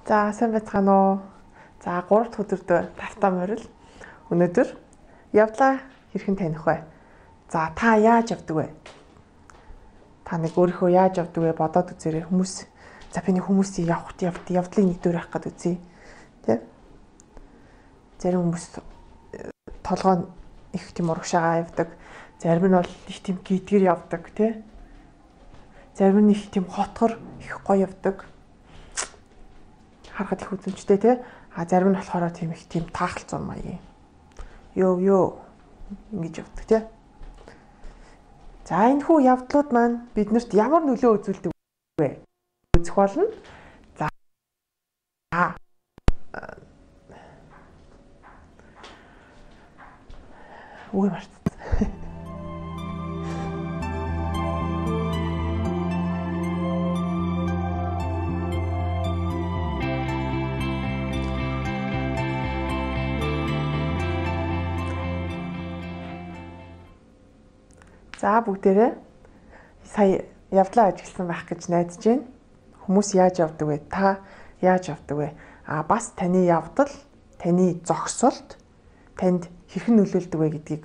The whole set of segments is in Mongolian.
За сайн байцгаана уу. За 3 дахь өдөртөө тавтаа морил. Өнөөдөр явдлаа хэрхэн таних вэ? За та яаж явдаг вэ? Та нэг өөрийнхөө яаж явдаг вэ бодоод үзээрэй хүмүүс. За би нэг хүмүүсийн явдлыг нэг дөр авах гээд үзье. Тэ? Зарим хүмүүс толгой их тийм урагшаагаа явдаг. Зарим нь бол их тийм гидгэр явдаг, тэ? Зарим нь их тийм хотгор их гоё явдаг. Харахад их үзэмжтэй, тэ? А зарим нь болохоор тийм их тийм таахалцсан маягийн. Ёо ингэж явдаг, тэ? За энэ хүү явдлууд маань биднэрт ямар нөлөө үзүүлдэг вэ? Үзэх болно. За үгүй марцсан. За бүгдээрээ сая явдлаа ажигласан байх гэж найдаж байна. Хүмүүс яаж явдаг вэ? Та яаж явдаг вэ? Бас таны явдал, таны зогсолт танд хэрхэн нөлөөлдөг вэ гэдгийг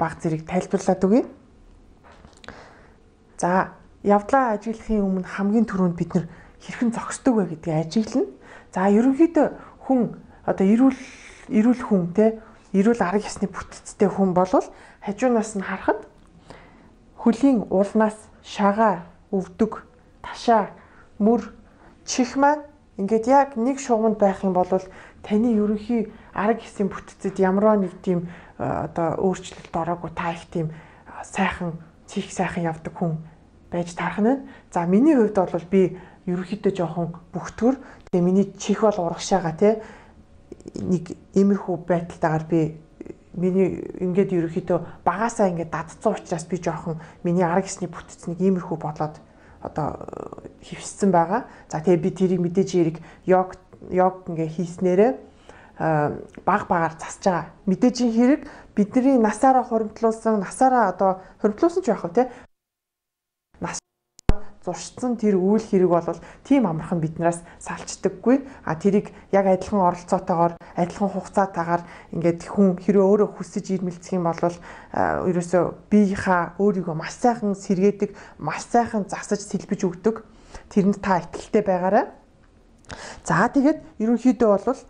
баг зэрэг тайлбарлаад өгье. За явдлаа ажиглахын өмнө хамгийн түрүүнд бид нэр хэрхэн зогсдог вэ гэдгийг ажиглана. За ерөнхийдөө хүн одоо эрүүл хүн те эрүүл арга ёсны бүтцтэй хүн болвол хажуунаас нь харахад хөлийн уулнаас шагаа өвдөг, ташаа, мөр, чих маань ингээд яг нэг шугамд байх юм бол таны ерөнхий арга ёсны бүтцэд ямарваа нэг тийм одоо өөрчлөлт ороогүй та их тийм сайхан чих сайхан явдаг хүн байж таарх нь. За миний хувьд бол би ерөнхийдөө жоохон бүхтгөр. Тэгээ миний чих бол урагшаага те нэг иймэрхүү байдалтайгаар би миний ингээд ерөөхдөө багасаа ингээд дадцсан учраас би жоохон миний арга ёсны бүтц нэг иймэрхүү болоод одоо хөвссөн байгаа. За тэгээ би тэрийг мэдээж яриг йог ингээ хийснээрээ багаар засаж байгаа. Мэдээж хэрэг бидний насаараа хуримтлуулсан ч байх уу те зуршсан тэр үйл хэрэг бол тийм амархан биднээс салцдаггүй. Тэрийг яг адилхан оролцоотойгоор, адилхан хугацаатаагаар ингээд хүн хэрэг өөрөө хүсэж ирмэлцэх юм бол ерөөсөө биеийнхаа өөрийгөө маш сайхан сэргээдэг, маш сайхан засаж сэлбэж өгдөг. Тэрэнд та итгэлтэй байгаарай. За тэгээд ерөнхийдөө бол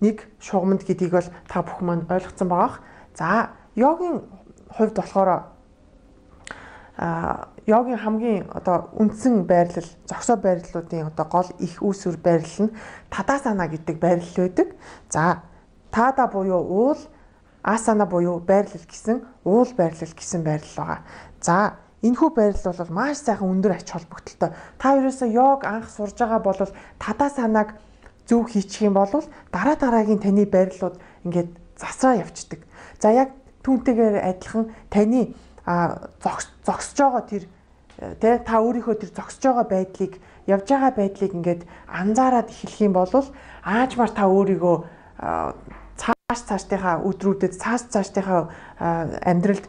нэг шугамд гэдгийг бол та бүхэн маань ойлгоцсон байгаах. За йогийн хувьд болохоор йогийн хамгийн одоо үндсэн байрлал, зогсоо байрлалуудын одоо гол их үүсвэр байрлал нь тадасана гэдэг байрлал байдаг. За тада буюу уул, асана буюу байрлал гэсэн уул байрлал гэсэн байрлал байгаа. За энэхүү байрлал бол маш сайхан өндөр ач холбогдолтой. Та ерөөсөө йог анх сурж байгаа бол тадасанаг зөв хийчих юм бол дараагийн таны байрлалууд ингээд засраа явцдаг. За яг түүнтэйгээр адилхан таны зогсож байгаа тэр тэ та өөрийнхөө тэр зогсож байгаа байдлыг явж байгаа байдлыг ингээд анзаараад эхлэх юм бол аажмаар та өөрийгөө цаашдынхаа өдрүүдэд цаашдынхаа амьдралд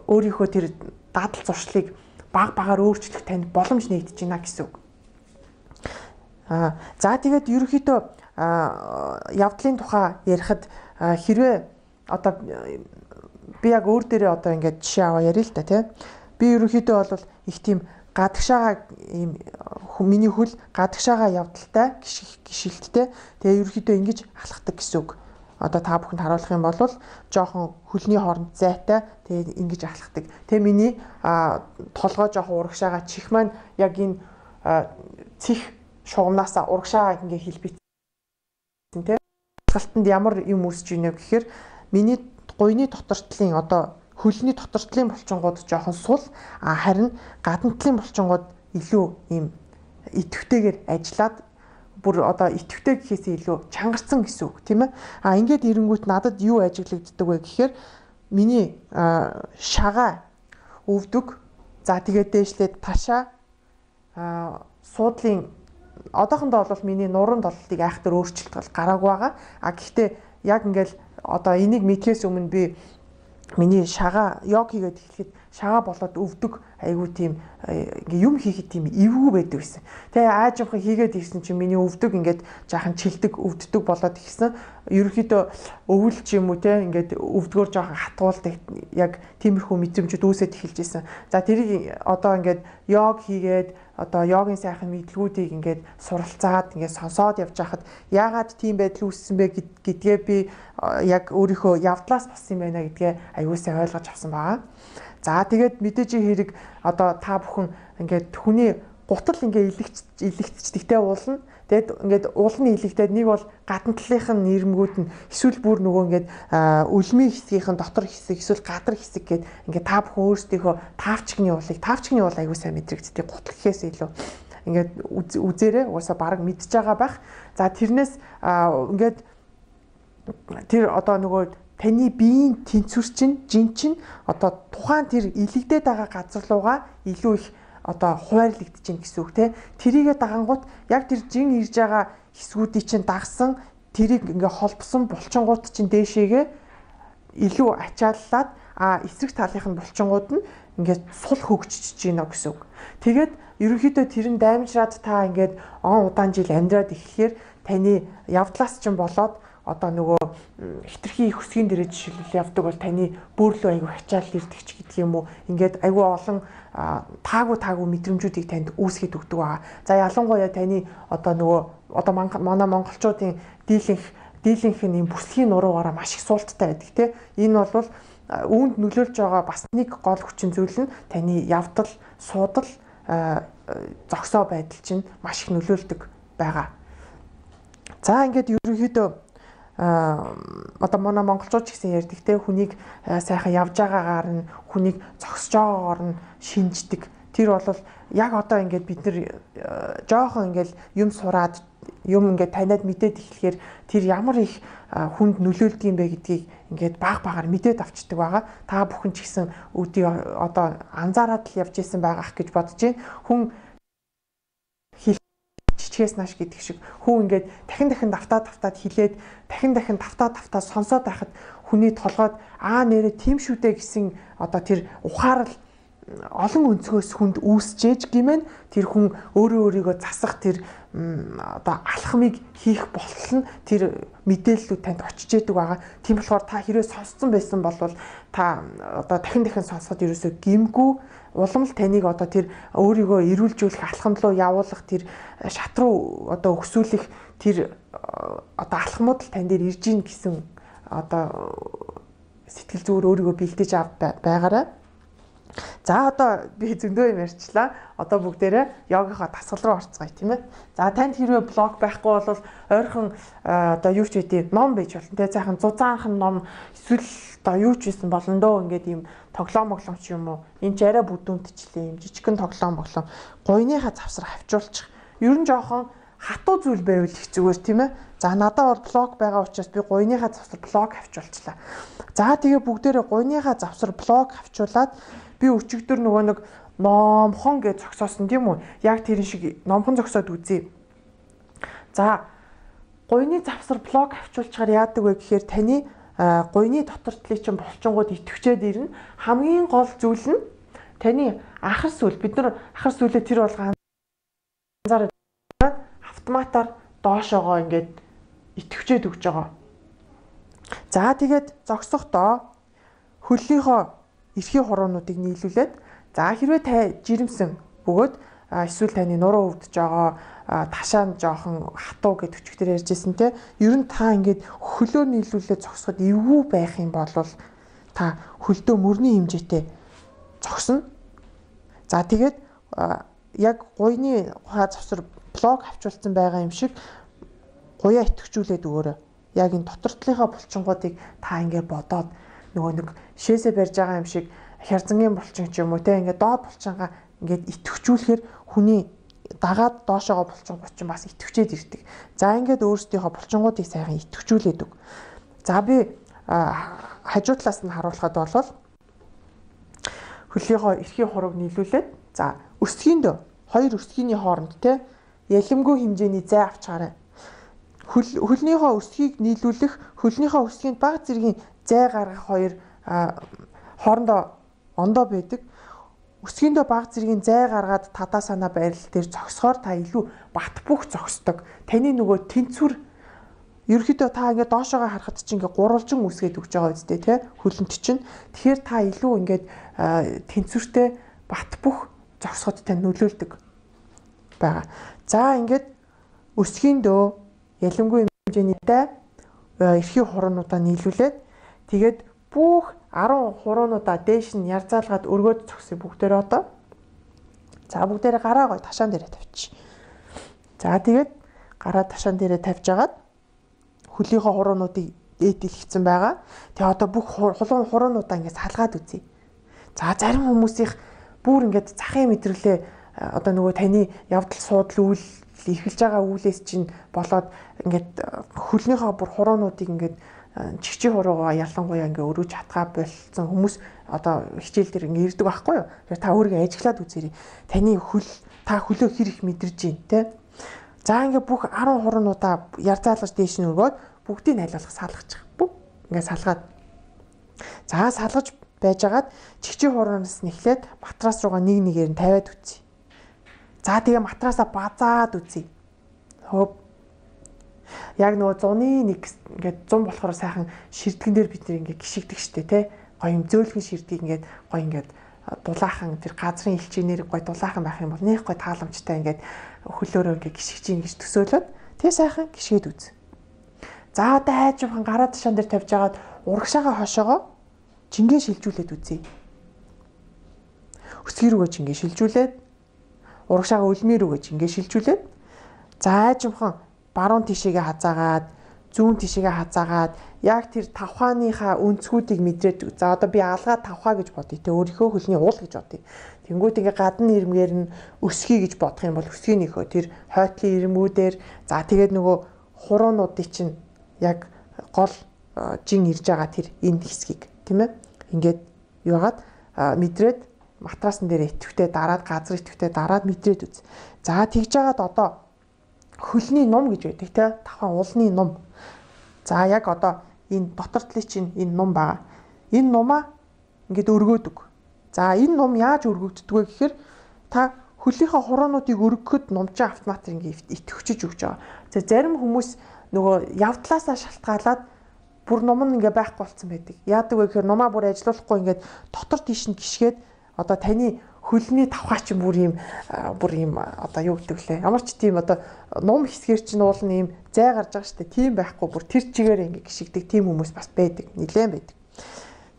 өөрийнхөө тэр дадал зуршлыг багаар өөрчлөх танд боломж нэгдэж байна гэсэн үг. За тэгээд ерөнхийдөө явдлын тухай ярихад хэрвээ одоо би яг өөр дээрээ одоо ингээд жишээ аваа ярил л да тий. Би ерөнхийдөө бол их тийм гадагшаага ийм миний хөл гадагшаага явдалтай гიშгэлттэй. Тэгээ ерөнхийдөө ингэж алхдаг гэсэн үг. Одоо та бүхэнд харуулах юм бол жоохон хөлний хооронд зайтай тэгээ ингэж алхдаг. Тэгээ миний толгой жоохон урагшаага чих маань яг энэ цих шугамнаас урагшаага ингээ хэлбэцсэн тий. Алхалтанд ямар юм үүсэж ийнэ гэхээр миний гуйны дотортлын одоо хөлний дотортлын булчингууд жоохон сул харин гаднатлын булчингууд илүү ийм идэвхтэйгээр ажиллаад бүр одоо идэвхтэй гэхээсээ илүү чангарсан гэсэн үг тийм ээ. Ингээд ирэнгүүт надад юу ажиглагддаг вэ гэхээр миний шагаа өвдөг. За тэгээд дээшлээд ташаа суудлын одоохондоо бол миний нуруунд болтыг айхтар өөрчлөлт бол гараагүй байгаа. Гэхдээ яг ингээл одоо энийг мэдхээс өмнө би миний шагаа йог хийгээд эхлэхэд шагаа болоод өвдөг айгүй тийм ингээ юм хийхэд тийм эвгүй байдаг гэсэн. Тэгээ аажимхан хийгээд ирсэн чинь миний өвдөг ингээд жаахан чилдэг өвддөг болоод ирсэн. Ерөнхийдөө өвөл ч юм уу те ингээд өвдгөр жаахан хатгуулдаг яг тиймэрхүү мэдрэмжүүд үүсэж эхэлж исэн. За тэрийг одоо ингээд йог хийгээд одоо йогийн сайхан мэдлгүүдийг ингээд суралцаад ингээд сонсоод явж байхад яагаад тийм байдал үүссэн бэ гэдгээ би яг өөрийнхөө явдлаас болсон юм байна гэдгээ аюулсаа ойлгож авсан байгаа. За тэгээд мэдээж хэрэг одоо та бүхэн ингээд хүний гутал ингээд илэгцдэгтэй уулна. Тэгэд ингээд уулны илэгдээд нэг бол гадна талынхын нэрмгүүд нь эсвэл бүр нөгөө ингээд үлмийн хэсгийнхэн дотор хэсэг эсвэл гадар хэсэг гээд ингээд та бүхэн өөрсдийнхөө таавчгны уул аягүй сайн мэдрэгддэг гутал гэхээс илүү ингээд үзээрээ угаасаа бараг мэдж байгаа байх. За тэрнээс ингээд тэр одоо нөгөө таны биеийн тэнцвэр жин чинь одоо тухайн тэр илэгдээд байгаа газар руугаа илүү их одоо хуваарлагдаж байна гэсэн үг те. Тэрийгэ дагангууд яг тэр жин ирж байгаа хэсгүүдийг чинь дагсан тэрийг ингээ холбосон булчингууд чинь дээшээгээ илүү ачааллаад эсрэг талынх нь булчингууд нь ингээд сул хөгжиж байна гэсэн үг. Тэгээд ерөнхийдөө тэр нь даймжраад та ингээд удаан жил амьдраад эхлэхээр таны явдлаас чинь болоод одоо нөгөө хитрхи их өсгийн дээрээ жишээлбэл явдаг бол таны бөөрлөө аягүй ачаал ирдэг ч гэдэг юм уу. Ингээд аягүй олон таагүй мэдрэмжүүдийг танд үүсгэж өгдөг байгаа. За ялангуяа таны одоо нөгөө одоо манай монголчуудын дийлэнх нь бүсгийн нуруугаараа маш их суулттай байдаг тийм. Энэ бол үүнд нөлөөлж байгаа бас нэг гол хүчин зүйл нь таны явдал, суудал, зогсоо байдал чинь маш их нөлөөлдөг байгаа. За ингээд ерөнхийдөө одоо манай монголчууд ч гэсэн ярьдаг те хүнийг сайхан явж байгаагаар нь хүнийг зогсож байгаагаар нь шинждэг. Тэр бол яг одоо ингээд бид нэр жоохон ингээд юм сураад юм ингээд таниад мэдээд эхлэхээр тэр ямар их хүнд нөлөөлдөг юм бэ гэдгийг ингээд баг-багаар мэдээд авчдаг байгаа. Та бүхэн ч гэсэн үүдий одоо анзаараад л явж исэн байгаах гэж бодож байна. Хүн чичгээс нааш гэдэг шиг хүн ингээд дахин давтаад хилээд дахин давтаад сонсоод байхад хүний толгойд нэрээ тийм шүү дээ гэсэн одоо тэр ухаарал олон өнцгөөс хүнд үүсчээж гэмээр тэр хүн өөрийгөө засах тэр одоо алхмыг хийх болтол нь тэр мэдээллүүд танд очиж идэг байгаа. Тийм болохоор та хэрвээ сонсцсон байсан бол та одоо дахин сонсоход ерөөсөө гимгүү улам л таныг одоо тэр өөрийгөө эрүүлжүүлэх алхам руу явуулах тэр шат руу одоо өксүүлэх тэр одоо алхмууд л тань дээр ирж ийн гэсэн одоо сэтгэл зүгээр өөрийгөө бэлдэж байгаарай. За одоо би зөндөө юм ярьчлаа. Одоо бүгдээрээ йогийнхоо дасгал руу орцгоё тийм ээ. За танд хэрвээ блог байхгүй бол ойрхон одоо юу ч үгүй ном байж болно. Тэгээ сайхан зузаанхан ном эсвэл одоо юу ч байсан болно дөө ингээд ийм тоглоом ч юм уу. Энд ч арай бүдүүнтчлээ юм жижигхэн тоглоом гойныхаа завсар хавчуулчих. Ер нь жоохон хатуу зүйл байвал их зүгээр тийм ээ. За надад бол блог байгаа учраас би гойныхаа завсар блог хавчуулчлаа. За тэгээ бүгдээрээ гойныхаа завсар блог хавчуулаад би өчигдөр нөгөө нэг номхон гэж зогсоосон тийм үү? Яг тэрэн шиг номхон зогсоод үзье. За гойны завсар блог хавчуулчаар яадаг вэ гэхээр таны гойны дотор талын чинь булчингууд идэвхжээд ирнэ. Хамгийн гол зүйл нь таны ахар сүүл. Бид нар ахар сүүлээ тэр бол ганцаараа автоматар доошоогоо ингээд идэвхжээд өгч байгаа. За тэгээд зогсохдоо хөллийнхөө эрхийн хуруунуудыг нийлүүлээд за хэрвээ та жирэмсэн бөгөөд эсвэл таны нуруу өвдөж байгаа ташаа нь жоохон хатуу гэж өчигдөр ярьжсэн те ер нь та ингээд хөлөө нийлүүлээд зогсоход эвгүй байх юм бол та хөлдөө мөрний хэмжээтэй зогсно. За тэгээд яг гойны завсар блог авчулсан байгаа юм шиг гуяа итгэжүүлээд өгөөрэй. Яг энэ дотор талынхаа булчингуудыг та ингээд бодоод нөгөө нэг шээсээ барьж байгаа юм шиг хярзангийн булчин ч юм уу те ингээд доод булчингаа ингээд итгэвчүүлэхээр хүний дагаад доошоогоо булчингууд ч бас итгэвчээд ирдэг. За ингээд өөрсдийнхөө булчингуудыг сайхан итгэвчүүлээд өг. За би хажуу талаас нь харуулхад бол хөлийнхөө эрхийн хурууг нийлүүлээд за өсгийндөө хоёр өсгийний хооронд те ялимгүй хэмжээний зай авчаарай. Хөлнийхөө өсгийг нийлүүлэх хөлнийхөө өсгийнд бага зэргийн зай гаргах хоёр хоорондоо ондоо байдаг. Өсгийндөө баг зэргийн зай гаргаад тадаа санаа байрал дээр зогсохоор та илүү бат бөх зогсдог. Таны нөгөө тэнцвэр ерөөхдөө та ингээд доошоогоо харахад чинь ингээд гурвалжин үсгээд өгч байгаа үстэй тий хөлөнд чинь. Тэгэхээр та илүү ингээд тэнцвэртэй бат бөх зогсоход тань нөлөөлдөг байгаа. За ингээд өсгийндөө ялангуяа хэмжээний эрхийн хуруунуудаа нийлүүлээд тэгээд бүх 10 хуруунуудаа дээш нь ярзаалгаад өргөөд зогсъё бүгдээрээ одоо. За бүгдээрээ гараа гой ташаан дээрээ тавьчих. За тэгээд гараа ташаан дээрээ тавьж агаад хөлийнхөө хуруунуудыг дээдлэгдсэн байгаа. Тэгээ одоо бүх хуруунуудаа ингээд салгаад үзье. За зарим хүмүүсийнх бүр ингээд захын мэдрэлээ одоо нөгөө таны явдал суудал үйл эхэлж байгаа үйлээс чинь болоод ингээд хөлнийхөө бүр хуруунуудыг ингээд чигчи хуруугаа ялангуяа ингээ өрөөж хатгаа болсон хүмүүс одоо хичээл дээр ингээ ирдэг байхгүй юу. Тэгэхээр та өөрийгөө ажиглаад үзээрэй. Таны та хөлөө хэр их мэдэрж байна те. За ингээ бүх 10 хуруунуудаа ярзаалгаж дээш нь өргөөд бүгдийг найлуулах салгачих. Бүх ингээ салгаад. За салгаж байжгаад чигчи хуруунаас нь эхлээд матрас руугаа нэг нэгээр нь тавиад үзье. За тэгээ матрасаа базаад үзье. Хөп яг нөгөө 101 ингээд 100 болохоор сайхан ширтгэн дээр бид нэг ингээд гიშгдэг штэ тий. Гоё юм зөөлхөн ширдгийг ингээд гоё ингээд дулаахан тэр газрын элчээр гоё дулаахан байх юм бол нэх гоё тааламжтай ингээд хөлөөрөө ингээд гიშгэж ийн гэж төсөөлөд тий сайхан гიშгээд үз. За одоо хайжхан гараа ташаан дээр тавьж агаад урагшаага хошоогоо жингээ шилжүүлээд үзье. Өсгий рүүгээ жингээ шилжүүлээд урагшаага үлмээ рүүгээ жингээ шилжүүлээд за хайжхан баруун тишээгээ хазаагаад зүүн тишээгээ хазаагаад яг тэр тавхааныхаа өнцгүүдийг мэдрээд за одоо би алгаа тавхаа гэж бодъё те өөрийнхөө хөлний уул гэж бодъё. Тэнгүүд ингээ гадна ирмгээр нь өсгий гэж бодох юм бол өсгийнийхөө тэр хойтлын ирмүүдээр за тэгээд нөгөө хуруунуудыг чинь яг гол жин ирж байгаа тэр энэ хэсгийг тийм ээ ингээд юугаад мэдрээд матрасан дээр итгэвтэй дараад газар итгэвтэй дараад мэдрээд үз. За тэгж жагаад одоо хөлний ном гэж байдаг те тавхан уулны ном. За яг одоо энэ дотор талын чинь энэ ном байгаа. Энэ нумаа ингээд өргөөдөг. За энэ ном яаж өргөгддөг вэ гэхээр та хөлийнхөө хуруунуудыг өргөхөд номжоо автомат ингээд итгэвчж өгч байгаа. За зарим хүмүүс нөгөө явдлаасаа шалтгаалаад бүр ном нь ингээд байхгүй болсон байдаг. Яадаг вэ гэхээр номаа бүр ажиллуулахгүй ингээд дотор тийш нь гიშгээд одоо таны хөлний тавхаа чинь бүр юм одоо юу гэдэг лээ. Ямар ч тийм одоо ном хэсгээр чинь уул нь юм зай гарч байгаа штэ. Тийм байхгүй бүр тэр чигээр ингээ гიშгдэг тийм хүмүүс бас байдаг. Нилээн байдаг.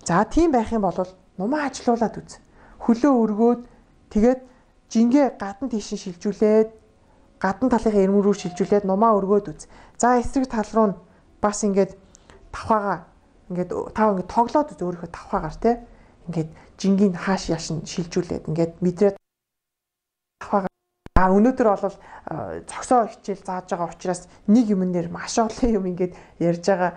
За тийм байх юм бол нумаа ажилуулад үз. Хөлөө өргөөд тэгээд жингээ гадна тийш шилжүүлээд гадна талынхаа ирмэн рүү шилжүүлээд нумаа өргөөд үз. За эсрэг тал руу нь бас ингээд тавхаагаа ингээд тоглоод үз өөрийнхөө тавхаагаар те. Ингээд жингийн хааш яаш нь шилжүүлээд ингээд мэдрээд тавхаагаа өнөөдөр бол цогсоо хичээл зааж байгаа учраас нэг юмн дээр маш олон юм ингээд ярьж байгаа.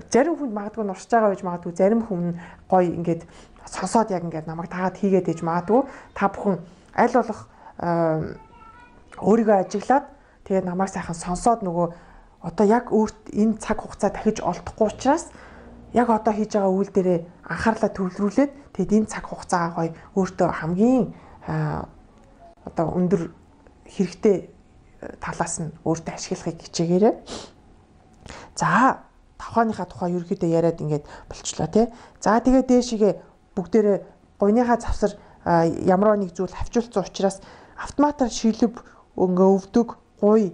Зарим хүнд магадгүй нуршиж байгаа байж магадгүй зарим хүн гоё ингээд сонсоод яг ингээд намайг таагаад хийгээд ээж магадгүй та бүхэн аль болох өөрийгөө ажиглаад тэгээд намайг сайхан сонсоод нөгөө одоо яг өөрт энэ цаг хугацаа дахиж олдохгүй учраас яг одоо хийж байгаа үйл дээрээ анхаарлаа төвлөрүүлээд тэгээд энэ цаг хугацаагаа гоё өөртөө хамгийн одоо өндөр хэрэгтэй талаас нь өөртөө ашиглахыг хичээгээрэй. За тавхааныхаа тухай ерөөдөө яриад ингээд болчлоо тий. За тэгээд дээшигээ бүгдээрээ гойныхаа завсар ямар нэг зүйл хавчуулсан учраас автоматар шилб ингээ өвдөг гуй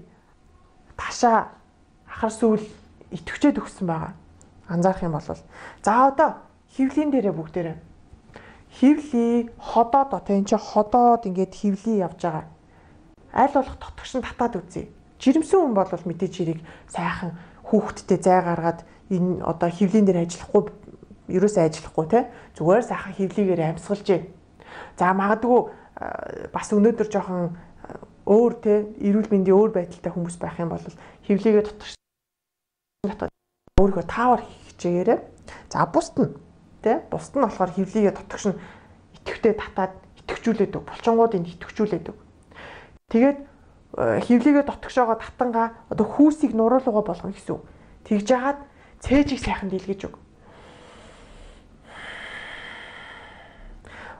ташаа ахар сүүл итгэвчээд өгсөн байгаа. Анзаарах юм бол за одоо хөвлийн дээрээ бүгдээрээ хөвлий ходоод одоо энэ чи ходоод ингээд хөвлий явж байгаа. Аль болох дотгош нь татаад үзье. Жирэмсэн хүн бол мэдээж хэрэг сайхан хүүхдтэй зай гаргаад энэ одоо хөвлийн дээр ажиллахгүй ерөөсөө ажиллахгүй те зүгээр сайхан хөвлийгээр амьсгалжээ. За магадгүй бас өнөөдөр жоохон өөр те эрүүл мэндийн өөр байдалтай хүмүүс байх юм бол хөвлийгээ дотгош өөрийгөө таавар хичээгээрэй. За бусд нь те бусд нь болохоор хөвлийгээ дотгош нь итгэвтэй татаад итгэвчүүлээд өг. Булчингуудыг итгэвчүүлээд өг. Тэгээд хөвлийгээ дотгошоогоо татангаа одоо хүүсийг нуруулуугаа болгоно гэсэн үг. Тэгж жагаад цээжийг сайхан дэлгэж өг.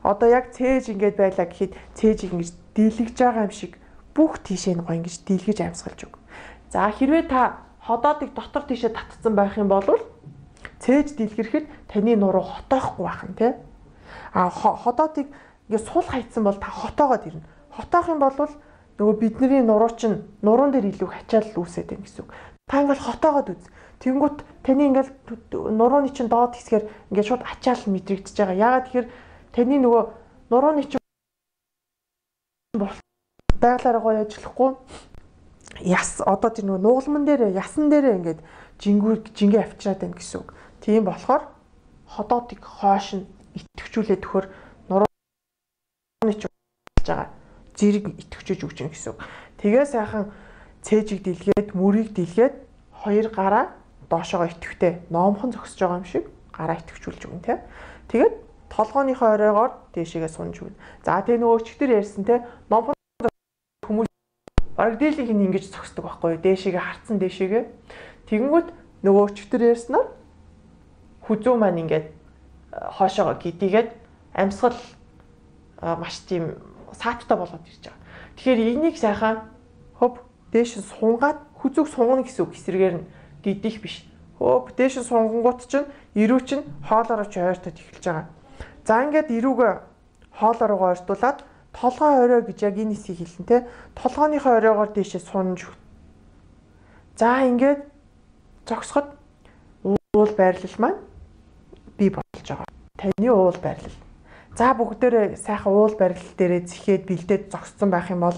одоо яг цээж ингэж байлаа гэхэд цээжийг ингэж дийлгэж байгаа юм шиг бүх тийшээ нөгөө ингэж дийлгэж амьсгалж өг. За хэрвээ та ходоодыг дотор тийшээ татцсан байх юм бол цээж дийлгэрэхэд таны нуруу хотоохгүй байх нь тий. Ходоодыг ингээд сул хайцсан бол та хотоогоод ирнэ. Хотоох юм бол нөгөө бидний нуруу чинь нуруун дээр илүү хачаал үүсээд байна гэсэн үг. Та ингээл хотоогоод үз. Тэнгүүт таны ингээл нурууны чинь доод хэсгээр ингээд шууд ачаал мэдрэгдэж байгаа. Яагаад тэгэхээр таны нөгөө нурууны чинь байгалаараа гоё ажиллахгүй яс одоо тэр нөгөө нугалман дээр ясан дээр ингээд жингээ авчираад байна гэсэн үг. Тийм болохоор ходоодыг хоош нь итгэвчүүлээд өгөхөр нурууны чинь болж байгаа зэрэг итгэвчэж өгч юм гэсэн үг. Тэгээ сайхан цээжийг дийлгээд мөрийг дийлгээд хоёр гараа доошоогоо итгэвтэй номхон зогсож байгаа юм шиг гараа итгэвчүүлж өгнө тий. Тэгээд толгооныхоо оройгоор дээшээгээ сунж өгнө. За тэгээ нөгөө өчтөр ярьсан тий номхон хүмүүс бараг дийлийг нь ингэж зогсдог байхгүй юу? Дээшээгээ харцсан дээшээгээ. Тэгэнгүүт нөгөө өчтөр ярьснаар хүзүү маань ингээд хоошоогоо гидийгээд амьсгал маш тийм сааттай болоод ирж байгаа. Тэгэхээр энийг сайхан хөв дээш нь сунгаад хүзүүг сунгана гэсэн үг эсрэгээр нь гидих биш. Хөв дээш нь сунгангууд чинь ирүү чинь хоолоороо ч ойртоод эхэлж байгаа. За ингээд ирүүгээ хоолоороо ойртуулад толгой орой гэж яг энэ хэсгийг хэлнэ те. Толгойнхоо оройгоор дээшээ сунж. За ингээд зогсоход уул байрлал маань бий болж байгаа. Таны уул байрлал. За бүгдээрээ сайхан уул байрлал дээрээ зэхээд бэлдээд зогссон байх юм бол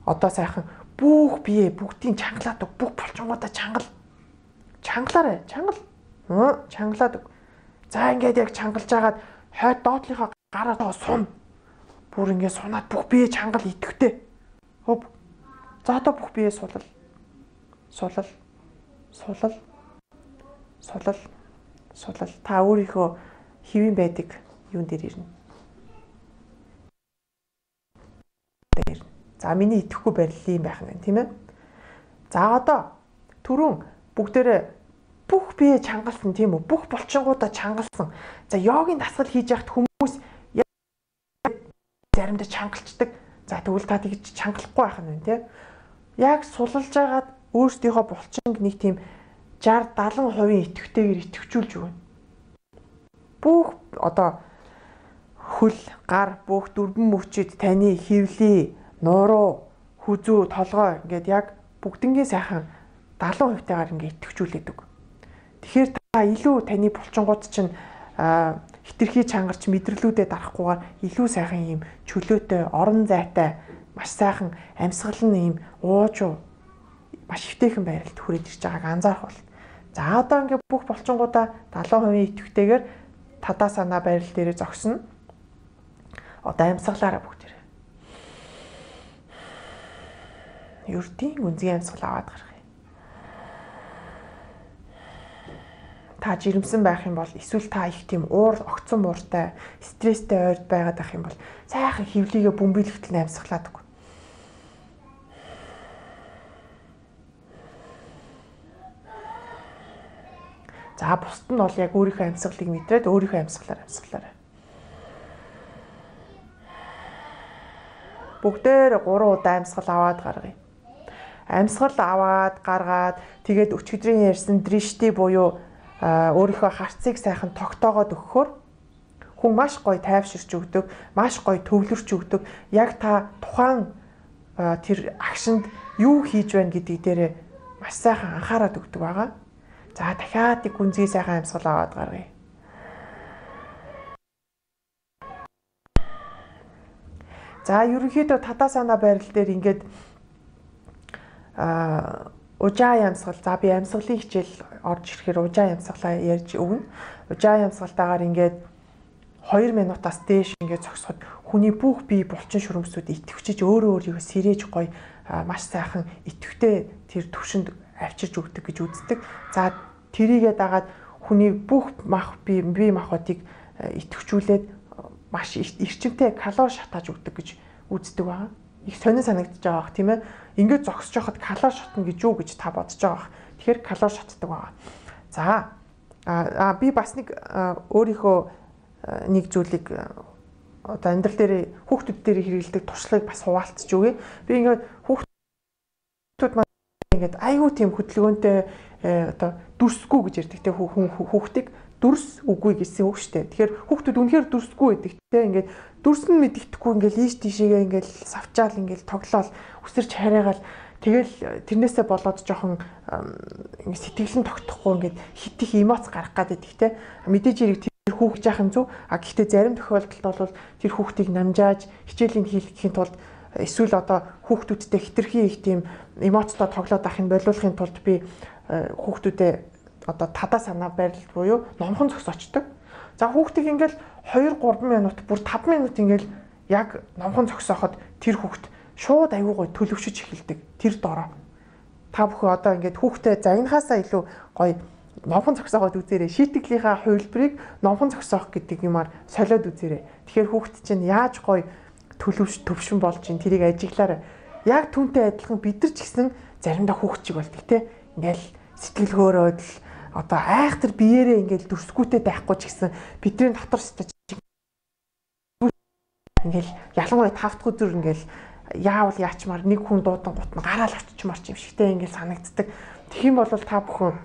одоо сайхан бүх бие бүгдийн чангалаад бүх болчонгуудаа чангалаарай. Чангалаад. За ингээд яг чангалж агаад хойд доотлихоо гараа сун. Бүр ингээд сунаад бүх бие чангал идэвхтэй. Хөв. За одоо бүх бие сулал. Та өөрийнхөө хэвэн байдаг юун дээр ирнэ. За миний идэхгүй байрлал юм байх юм тийм ээ. За одоо түрүүн бүгдээрээ бүх бие чангалсан тийм үү? Бүх булчингуудаа чангалсан. За йогийн дасгал хийж яхад хүмүүс заримдаа чангалцдаг. За тэгвэл та тэгж чангалахгүй байх нь тийм. Яг сулалж агаад өөрсдийнхөө булчинг нэг тийм 60-70% идэвхтэйгээр идэвхжүүлж өгнө. Бүх одоо хөл, гар, бүх дөрвөн мөчид таны хөвлий, нуруу, хүзүү, толгой ингээд яг бүгднгээ сайхан 70%-тайгаар ингээд идэвхжүүлээд өг. Тэгэхээр та илүү таны булчингууд чинь хитрхи чангарч мэдрэлүүдэд дарахгүйгээр илүү сайхан ийм чөлөөтэй, орон зайтай, маш сайхан амьсгал нь ийм уужуу маш хөвтэйхэн байралд хүрээд ирж байгааг анзаарах бол. За одоо ингээд бүх булчингуудаа 70% идэвхтэйгээр тадаа санаа байрал дээрээ зогсно. Одоо амьсгалаараа бүгдээрээ. Ердийн үнзгийн амьсгал аваад гаргая. Та жирэмсэн байх юм бол эсвэл та их тийм огцон мууртай, стресстэй ойрд байгаад байх юм бол сайхан хөвлийгээ бөмбөлөгтөл амьсгалаад өг. За бусд нь бол яг өөрийнхөө амьсгалыг мэдрээд өөрийнхөө амьсгалаарай. Бүгдээр 3 удаа амьсгал аваад гаргая. Амьсгал аваад гаргаад тэгээд өчигдрийн ярьсан дришти буюу өөрийнхөө харцыг сайхан тогтоогоод өгөхөөр хүн маш гоё тайвширч өгдөг, маш гоё төвлөрч өгдөг. Яг та тухайн тэр акшнд юу хийж байна гэдгийг дээрээ маш сайхан анхаарал өгдөг байгаа. За дахиад нэг гүнзгий сайхан амьсгал аваад гаргая. За ерөнхийдөө тадаа санаа байрал дээр ингээд ужаа амьсгал. За би амьсгалын хичээл орж ирэхээр ужаа амьсгалаа ярьж өгнө. Ужаа амьсгалтаагаар ингээд 2 минутаас дээш ингээд зогсоход хүний бүх бие булчин шүрмсүүд итгэвчж өөрийгөө сэрээж гоё маш сайхан итгэвтэй тэр төвшөнд авчирж өгдөг гэж үздэг. За тэрийгээ дагаад хүний бүх бие махбодыг идэвхжүүлээд маш эрчимтэй калори шатааж өгдөг гэж үздэг байгаа. Их сонир санагдаж байгаа бах тийм ээ. Ингээд зогсож байхад калори шатна гэж юу гэж та бодож байгаа бах. Тэгэхээр калори шатдаг байгаа. За би бас нэг өөрийнхөө нэг зүйлийг одоо амьдрал дээр хүүхдүүд дээр хэрэгэлдэг туршлагыг бас хуваалцж өгье. Би ингээд хүүхдүүд маань ингээд айгүй тийм хөдөлгөөнтэй одоо дүрсгүй гэж ярьдаг те хүүхдийг дүрс үгүй гэсэн үг шүү дээ. Тэгэхээр хүүхдүүд үнэхээр дүрсгүй байдаг те ингээд дүрс нь мэддэхгүй ингээд ийш тийшээгээ ингээд савчаал ингээд тоглоал үсэрч хараагаал тэгэл тэрнээсээ болоод жоохон сэтгэл нь тогтохгүй ингээд хит их эмоц гарах гад байдаг те. Мэдээж хэрэг тэр хүүхд жаахан зүв. Гэхдээ зарим тохиолдолд бол тэр хүүхдийг намжааж хичээлийн хийлгэхийн тулд эсвэл одоо хүүхдүүдтэй хитрхи их тийм эмоцтой тоглоод авахыг болиулахын тулд би хүүхдүүдэд одоо тадаа санаа байрлал буюу номхон зогсоочдөг. За хүүхдийг ингээл 2-3 минут бүр 5 минут ингээл яг номхон зогсооход тэр хүүхд шууд аягүй гоё төлөвшөж эхэлдэг. Тэр дороо. Та бүхэн одоо ингээд хүүхдэд загнахаасаа илүү гоё номхон зогсооход үзээрэй. Шийтгэлийнхаа хувилбарыг номхон зогсоох гэдэг юмар солиод үзээрэй. Тэгэхээр хүүхд чинь яаж гоё төвшин болж ин тэрийг ажиглаарай. Яг түүнтэй адилхан бид нар ч гэсэн заримдаа хүүхд чиг болдог те. Ингээл сэтгэл хөөрөөд л одоо айхтар биеэрээ ингээл дүрсгүүтэй байхгүй ч гэсэн бидний дотор сэтгэж ингээл ялангуяа тавтгуу зүр ингээл яавал яачмаар нэг хүн дуудан гутна гараал очичмаар ч юм шигтэй ингээл санагддаг. Тэгхийн бол та бүхэн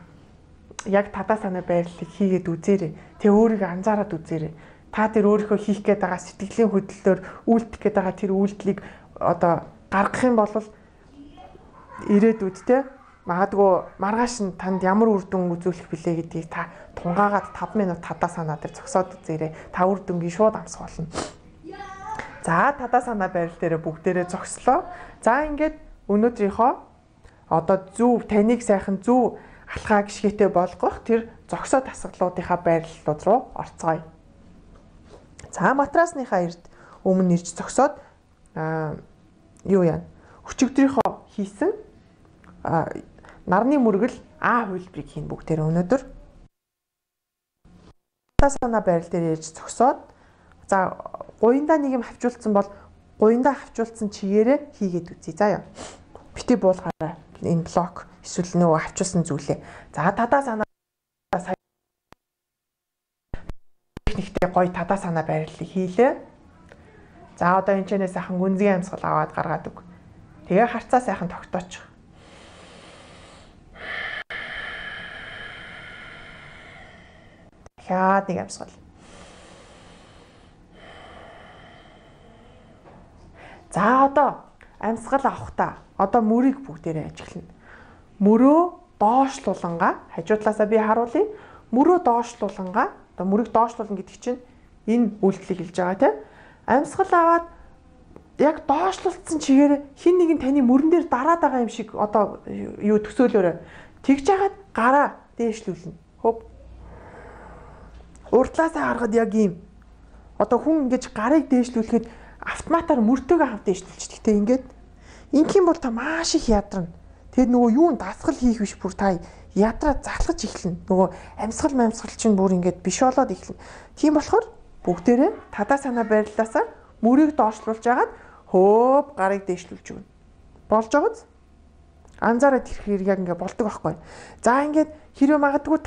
яг тадаа санаа байрлалыг хийгээд үзээрэй. Тэ өөрийгөө анзаараад үзээрэй. Та тэр өөрийнхөө хийх гээд байгаа сэтгэлийн хөдлөлөөр үйлдэх гээд байгаа тэр үйлдэлийг одоо гаргах юм бол ирээдүйд те магадгүй маргааш нь танд ямар үр дүн үзүүлэх билээ гэдгийг та тунгаагаад 5 минут тадаа санаа дээр зогсоод үзээрэй. Та үр дүнгийн шууд амсгуулна. За тадаа санаа байрал дээр бүгдээрээ зогслоо. За ингээд өнөөдрийнхөө одоо зөв таныг сайхан зөв алхаа гიშгээтэй болгох тэр зогсоо тасгалуудынхаа байрлалууд руу орцгоё. За матрасныхаа эрд өмнө ирж зогсоод юу яа? Өчигдрийнхөө хийсэн нарны мөргөл А хувилбарыг хийн бүгдээр өнөөдөр. Тадаа санаа байрал дээр ирж зогсоод за гуйндаа нэг юм хавчуулсан бол гуйндаа хавчуулсан чигээрээ хийгээд үзье. За яа. Бити буулгаарай. Энэ блок эсвэл нөгөө хавчуулсан зүйлээ. За тадаа санаа техниктэй гоё тадаа санаа байрлалыг хийлээ. За одоо энэ чэнээс сайхан гүнзгий амьсгал аваад гаргаад өг. Тэгээ харцаа сайхан тогтоочих. Дахиад нэг амьсгал. За одоо амьсгал авахдаа одоо мөрийг бүгдээрээ ажиглана. Мөрөө доошлуулангаа хажуудлаасаа би харуулъя. Мөрөө доошлуулангаа одоо мөрийг доошлуулна гэдэг чинь энэ үйлдэлийг хэлж байгаа тийм. Амьсгал аваад яг доошлуулсан чигээр хин нэг нь таны мөрөн дээр дараад байгаа юм шиг одоо юу төсөөлөөрэй. Тэгж яагаад гараа дээшлүүлнэ. Хөв. Уртлаасаа харахад яг ийм. Одоо хүн ингэж гарыг дээшлүүлэхэд автоматар мөртөөгөө хамт дээшлүүлчихдэг. Тэгтээ ингээд ингийн бол та маш их ядарна. Тэгэд нөгөө юун дасгал хийх биш бүр та ядраа залхаж эхэлнэ. Нөгөө амьсгал чинь бүр ингээд биш болоод эхэлнэ. Тийм болохоор бүгдээрээ тадаа санаа байрлалаасаа мөрийг доошлуулж агаад хөөп гарыг дээшлүүлж өгнө. Болж байгааз? Анзаараад ирэхээр яг ингээд болдог байхгүй. За ингээд хэрэв магадгүй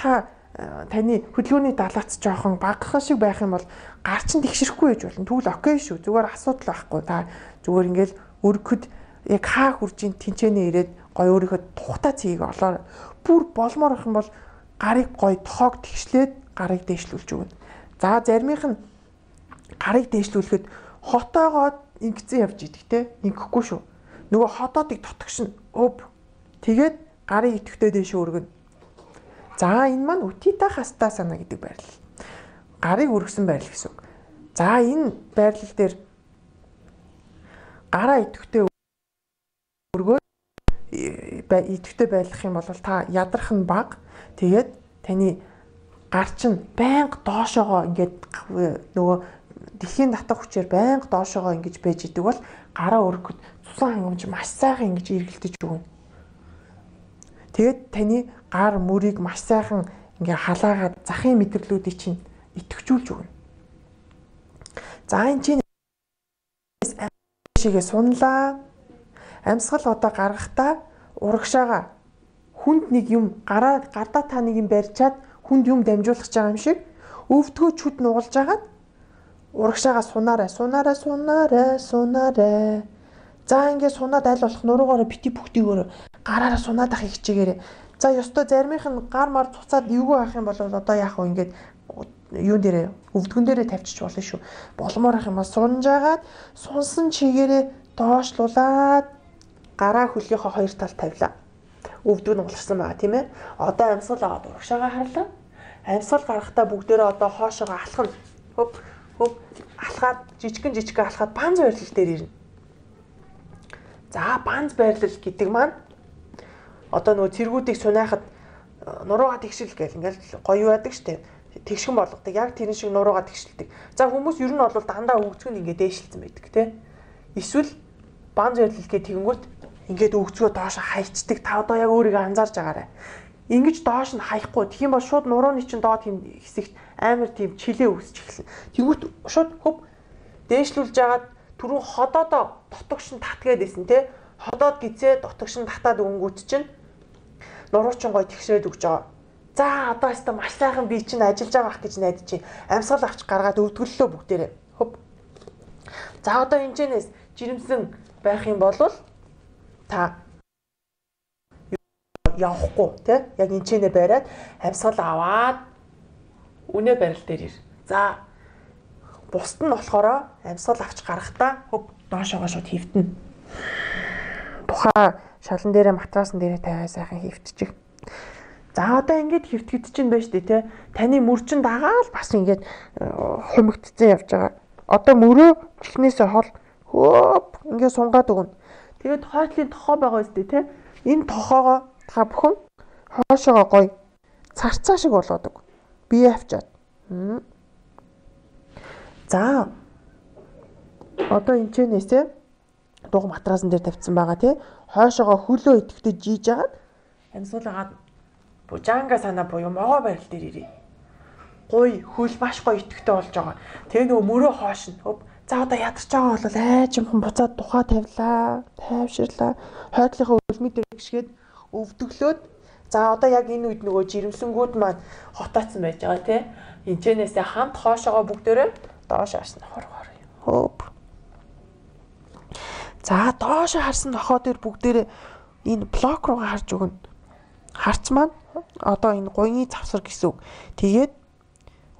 таны хөдөлгөөний далаац жоохон багах шиг байх юм бол гар чинь тэгшрэхгүй байж болно. Тэгвэл окей шүү. Зүгээр асуудал байхгүй. Та зүгээр ингээл өргөхөд яг хаа хуржийн тэнцэнэ ирээд гой өөрийнхөө тухтаа цэгийг олоо. Бүр болмоор их юм бол гарыг гой тоог тэгшлээд гарыг дээшлүүлж өгнө. За заримийнх нь гарыг дээшлүүлэхэд хотоогоод ингэсэн явж идэг те. Ингэхгүй шүү. Нөгөө хотоодыг тотгошно. Өв. Тэгээд гарын идэвхтэй дээш өргөнө. За энэ маань утита хаста санаа гэдэг байрлал. Гарыг өргөсөн байрлал гэсэн үг. За энэ байрлал дээр гараа идэвхтэй өргөө идэвхтэй байлгах юм бол та ядрах нь бага. Тэгээд таны гар чинь байнга доошоогоо ингээд нөгөө дэлхийн татах хүчээр байнга доошоогоо ингэж байж идэг бол гараа өргөхөд цусан хангамж маш сайхан ингэж эргэлдэж өгнө. Тэгээд таны гар мөрийг маш сайхан ингээ халаагаад захын мэдрэлүүдийг чинь идэвхжүүлж өгнө. За энэ чинь шигээ сунлаа. Амьсгал одоо гаргахдаа урагшаага хүнд нэг юм гардаа та нэг юм барьчаад хүнд юм дамжуулах гэж байгаа юм шиг өвдгөө чүд нугалж агаад Урагшаага сунаарай. За ингээд сунаад аль болох нуруугаараа бити бүгдийгөөр гараараа сунаад ахыг хичээгээрэй. За ёстой заримынх нь гар мар цуцаад эвгүй авах юм бол одоо яах вэ ингээд юун дээрээ өвдгөн дээрээ тавьчих болно шүү. Боломоор ах юм бол сунжаагаад сунсан чигээрээ доошлуулаад гараа хөлийнхөө хоёр талд тавилаа. Өвдгөн уларсан байгаа тийм ээ. Одоо амьсгал аваад урагшаага харлаа. Амьсгал гарахтаа бүгдээрээ одоо хоошоогоо алхана. Хөп алхаад жижигэн алхаад банз байрлал дээр ирнэ. За банз байрлал гэдэг маань одоо нөгөө цэргүүдийг сунаахад нуруугаа тэгшил гэл ингээл гоё байдаг штеп. Тэгшгэн болгодог. Яг тэр шиг нуруугаа тэгшилдэг. За хүмүүс ер нь бол дандаа өгцгөн ингээд дээшилсэн байдаг те. Эсвэл банз байрлал гэх тэгэнгүүт ингээд өгцгөө доош хайчдаг. Та одоо яг өөрийгөө анзаарж байгаарай. Ингэж доош нь хаяхгүй. Тэгэх юм бол шууд нурууны чинь доод хэм хэсэгт амар тийм чилээ үсч эхэлнэ. Тэгвэл шууд хөп дээшлүүлж агаад түрүү ходоодоо дотогш нь татгээд исэн те. Ходоод гизээ дотогш нь татаад өнгөт чинь нуруучин гой тэгшрээд өгч байгаа. За одоо яста маш сайхан би чинь ажиллаж байгаа ах гэж найдаж чи амьсгал авч гаргаад өвдгөллөө бүгдээрээ. Хөп. За одоо хэмжээнээс жирэмсэн байх юм бол та явахгүй тий яг энчэнэ бариад амьсгал аваад үнэ барил дээр ир. За бусд нь болохоор амьсгал авч гарахдаа хөп доошоогоо шууд хөвтнө. Тухайн шалан дээрээ матрасан дээрээ тавиа сайхан хөвтчих. За одоо ингэж хөвтгөд чинь байж тээ тий таны мөрчин дагаал бас ингэж хумигдцсан явж байгаа. Одоо мөрөө чихнээсээ хол хөп ингэ сунгаад өгнө. Тэгээд хойтлын тохоо байгаа үстэй тий энэ тохоогоо та бүхэн хоошоогоо гоё царцаа шиг болгоод өг. Бие авчаад. За одоо энэчнээсээ дуг матрасан дээр тавьсан байгаа тий хойшоогоо хөлөө идэвхтэй жийж агаад амьсгалаагаад бужанга санаа буюу могоо барил дээр ирээ. Гуй хөл маш гоё идэвхтэй болж байгаа. Тэгээ нөгөө мөрөө хоошно. За одоо ядарч байгаа бол айжимхан буцаад тухаа тавилаа, тайвширлаа. Хойдлынхаа үлмий дээр гიშгээд өвдөглөөд за одоо яг энэ үед нөгөө жирэмсэнгүүд маань хотоцсон байж байгаа тий. Энчэнээсээ хамт хоошоогоо бүгдээрээ доош харсан хор. Хөп. За доош харсан нохоо дээр бүгдээрээ энэ блок руугаа харж өгнө. Харц маань одоо энэ гуйны завсар гэсэн үг. Тэгээд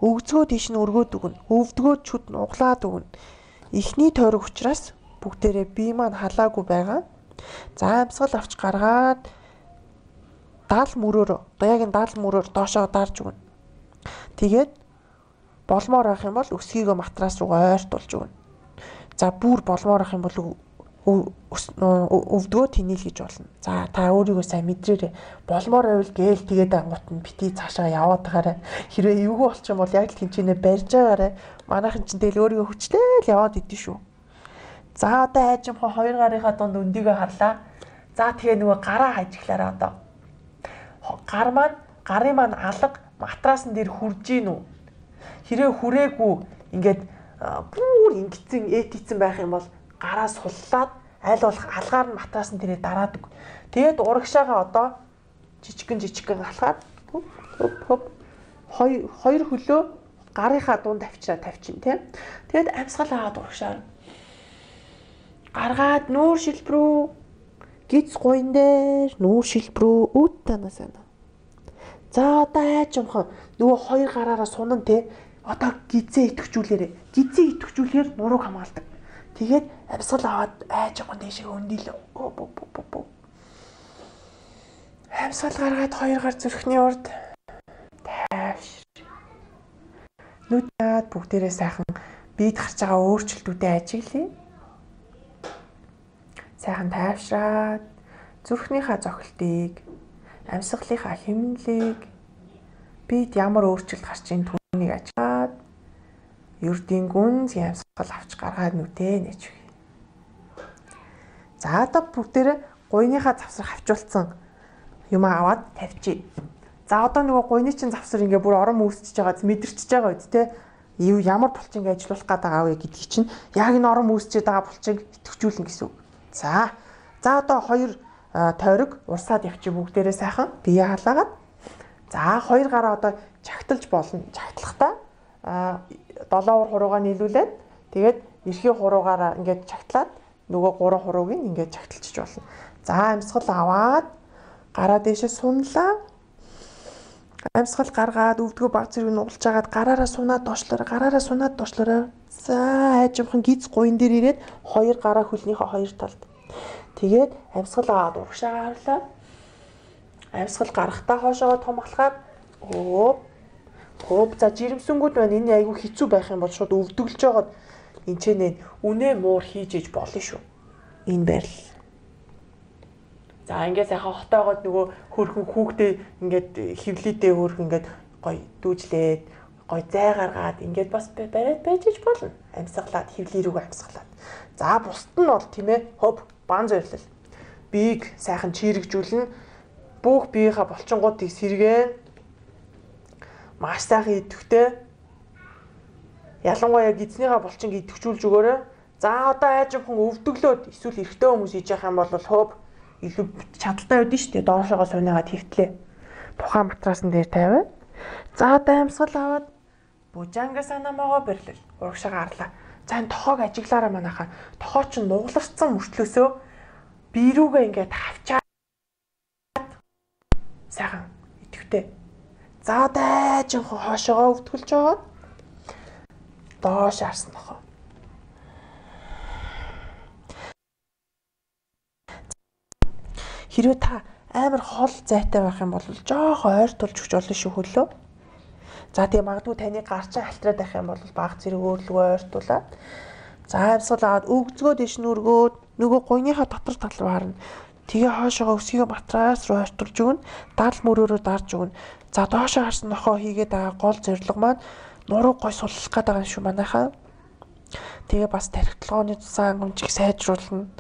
өгзгөө тийш нь өргөөд өгнө. Өвдгөө чүд нуглаад өгнө. Эхний тойрог учраас бүгдээрээ бие маань халаагүй байгаа. За амьсгал авч гаргаад даал мөрөөр одоо яг энэ даал мөрөөр доошоо дарж өгнө. Тэгээд болмоор авах юм бол өсгийгөө матрас руу ойртуулж өгнө. За бүр болмоор авах юм бол өвдгөө тэнийл гэж болно. За та өөрийгөө сайн мэдрээрэй. Болмоор байвал гээл тэгээд ангуут нь бити цаашаа яваад байгаарай. Хэрвээ эвгүй болчих юм бол яг л тэнцэнэ барьж байгаарай. Манайхан ч тэгэл өөрийгөө хүчтэйл яваад идэв шүү. За одоо айжимхан хоёр гарынхаа дунд өндийгөө харлаа. За тэгээ нөгөө гараа хайж эхлээрээ одоо. Гарын маань алга матрасан дээр хүрж гин үү? Хэрвээ хүрээгүй ингээд бүр ингэцэн ээтэйцэн байх юм бол гараа суллаад аль болох алгаар нь матрасан дээрээ дараадаг. Тэгээд урагшаага одоо жижигэн алхаад хөп хоёр хөлөө гарынхаа дунд тавьчихна тийм. Тэгээд амьсгал аваад урагшаа гаргаад нүүр шилбрүү гиз гойн дээр нүүр шилбрүү үүд танаас байна. За одоо айжмхан нөгөө хоёр гараараа сунан те одоо гизээ итгэжүүлээрэ. Гизээ итгэжүүлэхээр нурууг хамгаалдаг. Тэгээд амьсгал аваад айжмхан дэшээ өндөлөө. Амьсгал гаргаад хоёр гар зүрхний урд тайвшир. Нүдээд бүгдээрээ сайхан биед гарч байгаа өөрчлөлтүүдэд ажиглая. Сайхан тайвшраад зүрхнийхаа зохилтыг, амьсгалынхаа хэмнэлийг бид ямар өөрчлөлт гарч ийн түүнийг ажиглаад ердийн гүнз амьсгал авч гаргаад нүдээ нээжвэ. За одоо бүгдээрээ гуйныхаа завсар хавчуулсан юм аваад тавьчих. За одоо нөгөө гуйны чинь завсар ингээ бүр орон үүсчихэж байгаа мэдэрчж байгаа үед те ямар булчинг ажиллуулах гээд байгаа вэ гэдгийг чинь яг энэ орон үүсчээд байгаа булчинг идэвхжүүлнэ гэсэн үг. За одоо хоёр тойрог урсаад явчих бүгдээрээ сайхан бие халаагаад за хоёр гараа одоо чагталж болно. Чагтлахдаа 7 хуруугаа нийлүүлээд тэгээд эрхийн хуруугаараа ингээд чагтлаад нөгөө 3 хурууг нь ингээд чагталчих болно. За амьсгал аваад гараа дээшээ сунлаа. Амьсгал гаргаад өвдгөө баг зэрэг нугалж агаад гараараа сунаад доошлоорой. За айжмхан гиз гуйн дээр ирээд 2 гараа хөлнийхөө 2 талд. Тэгээд амьсгал аваад урагшаа гарлаа. Амьсгал гарахтаа хоошоогоо томглохаад за жирэмсэнгүүд байна. Энэ айгүй хэцүү байх юм бол шууд өвдөглөж жагаад энчэнэ үнэ муур хийж иж болно шүү. Энэ байрал. За ингээд сайхан хотоогоод нөгөө хөрхөн хүүхдээ ингээд хөвлөдөө хөрх ингээд гоё дүүжлээд гоё зай гаргаад ингээд бас бариад байж иж болно. Амьсгалаад хөвлий рүүгээ амьсгалаад. За бусд нь бол тийм ээ баан зорилол. Биеийг сайхан чирэгжүүлнэ. Бүх биеийнхаа булчингуудыг сэргээн. Маш сайхан идэвхтэй. Ялангуяа гидснийхаа булчинг идэвхжүүлж өгөөрэй. За одоо айжмхан өвдөглөөд эсвэл эрэгтэй хүмүүс хийж явах юм бол илүү чадaltaй байдэн шүү дээ. Доошоогоо сунаагаад хөвтлээ. Тухайн матрасан дээр тавиад. За одоо амьсгал аваад Бужангасанамагаа бэрлэл. Урагшаа гарлаа. За энэ тохоог ажиглаараа манайхаа. Тохоо ч нугаларсан мөртлөөсөө бие рүүгээ ингээд хавчаад сайхан идэвхтэй. За дайжинхан хоошоогоо өвтгөлж байгаа. Доош харсан нохоо. Хэрвээ та амар хол зайтай байх юм бол жоох ойртуулж өгч болно шүү хөлөө. За тэгээ магадгүй таны гарчаа халтраад байх юм бол баг зэрэг өөрлөгөө ойртуулаад. За амьсгал аваад өгзгөө дэш нүргөөд нөгөө гуйныхаа дотор тал руу харна. Тэгээ хоошоогоо өсгийгөө матраас руу ойртуулж өгнө. Дал мөрөөрөө дарж өгнө. За доошоо харсан нохоо хийгээд байгаа гол зорилго маань нуруу гой суллах гээд байгаа шүү манайхаа. Тэгээ бас тархитлагооны цусан хангамжийг сайжруулна.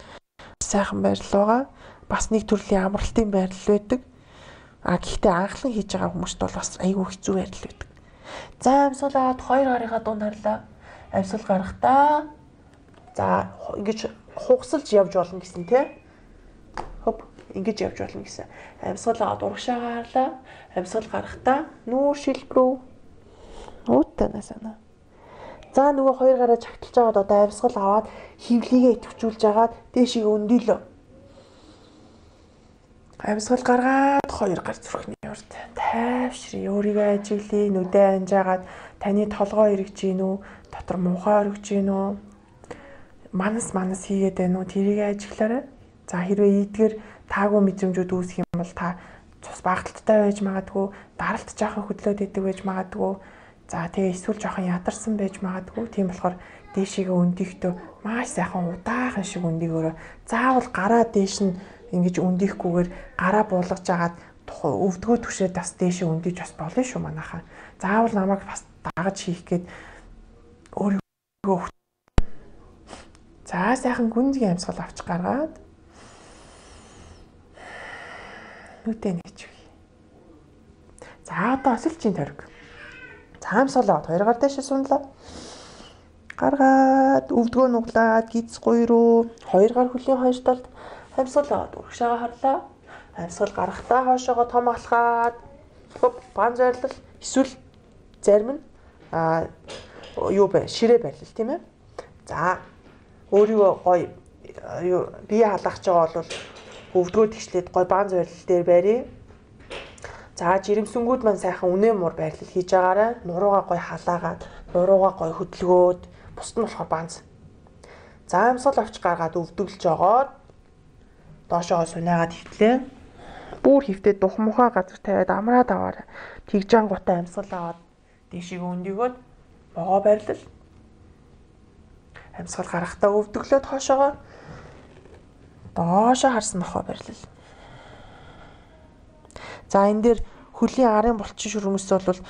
Сайхан байрлал байгаа. Бас нэг төрлийн амралтын байрлал байдаг. Гэхдээ анхлан хийж байгаа хүмүүст бол бас айгүй хэцүү байрлал байдаг. За амьсгал аваад 2 гарынхаа дунд харлаа. Амьсгал гарахдаа за ингэж хугасалж явж болно гэсэн тий. Ингэж явж болно гэсэн. Амьсгал аваад урагшаа гарлаа. Амьсгал гарахдаа нүүр шилбрүү уутана санаа. За нөгөө 2 гараа чагталж байгаад одоо амьсгал аваад хөвлийгээ идэвхжүүлж агаад дээшийг өндөлөө. Амьсгал гаргаад 2 гар зүрхний урд тайвшрий өөрийгөө ажиглая, нүдээ анжаагаад таны толгоо эргэж гин үү, дотор муухай өргөж гин үү, манас хийгээд байна уу, тэрийг ажиглаарай. За хэрвээ ийдгэр таагүй мэдрэмжүүд үүсэх юм бол та цус багталттай байж магадгүй, даралт жаахан хөдлөөд идэг байж магадгүй. За тэгээ эсвэл жоохон ядарсан байж магадгүй. Тийм болохоор дээшийгээ өндийхтөө маш сайхан удаахан шиг өндийгөөрөө заавал гараа дээш нь ингэж өндийхгүйгээр гараа буулгаж агаад өвдгөө түшээд бас дээшээ өндийж бас болно шүү манайхаа. Заавал намайг бас дагаж хийх гээд өөрийгөө за сайхан гүнзгий амьсгал авч гаргаад нүдээ нээчихье. За одоо осолчийн тойрог. За амьсгал аваад 2 гар дэше сунлаа. Гаргаад өвдгөө нуглаад гиз гуй руу 2 гар хөлийн 2 талд амьсгал аваад урагшаага харлаа. Амьсгал гарахдаа хоошоогоо том алхаад бан зорилол эсвэл зарим нь ширээ байрлал тийм ээ. За өөрийгөө гоё бие халаах гэж байгаа бол өвдгөө тэгшлээд гоё бан зорилол дээр барья. За жирэмсэнгүүд маань сайхан үнэ муур байрлал хийж байгаарай. Нуруугаа гоё халаагаад, нуруугаа гоё хөдөлгөөд, бусд нь болохоор банз. За амьсгал авч гаргаад өвдөглөж жогоод доошоо сунаагаад хөвтлээ. Бүр хөвтөд дух мухаа газар тавиад амраад аваарай. Тэгжан гутаа амьсгал аваад дэшиг өндөгөөд могоо байрлал. Амьсгал гарахдаа өвдөглөөд хоошоогоо доошоо харсан нохоо байрлал. За энэ дээр хөлийн арын булчин шүрмэс бол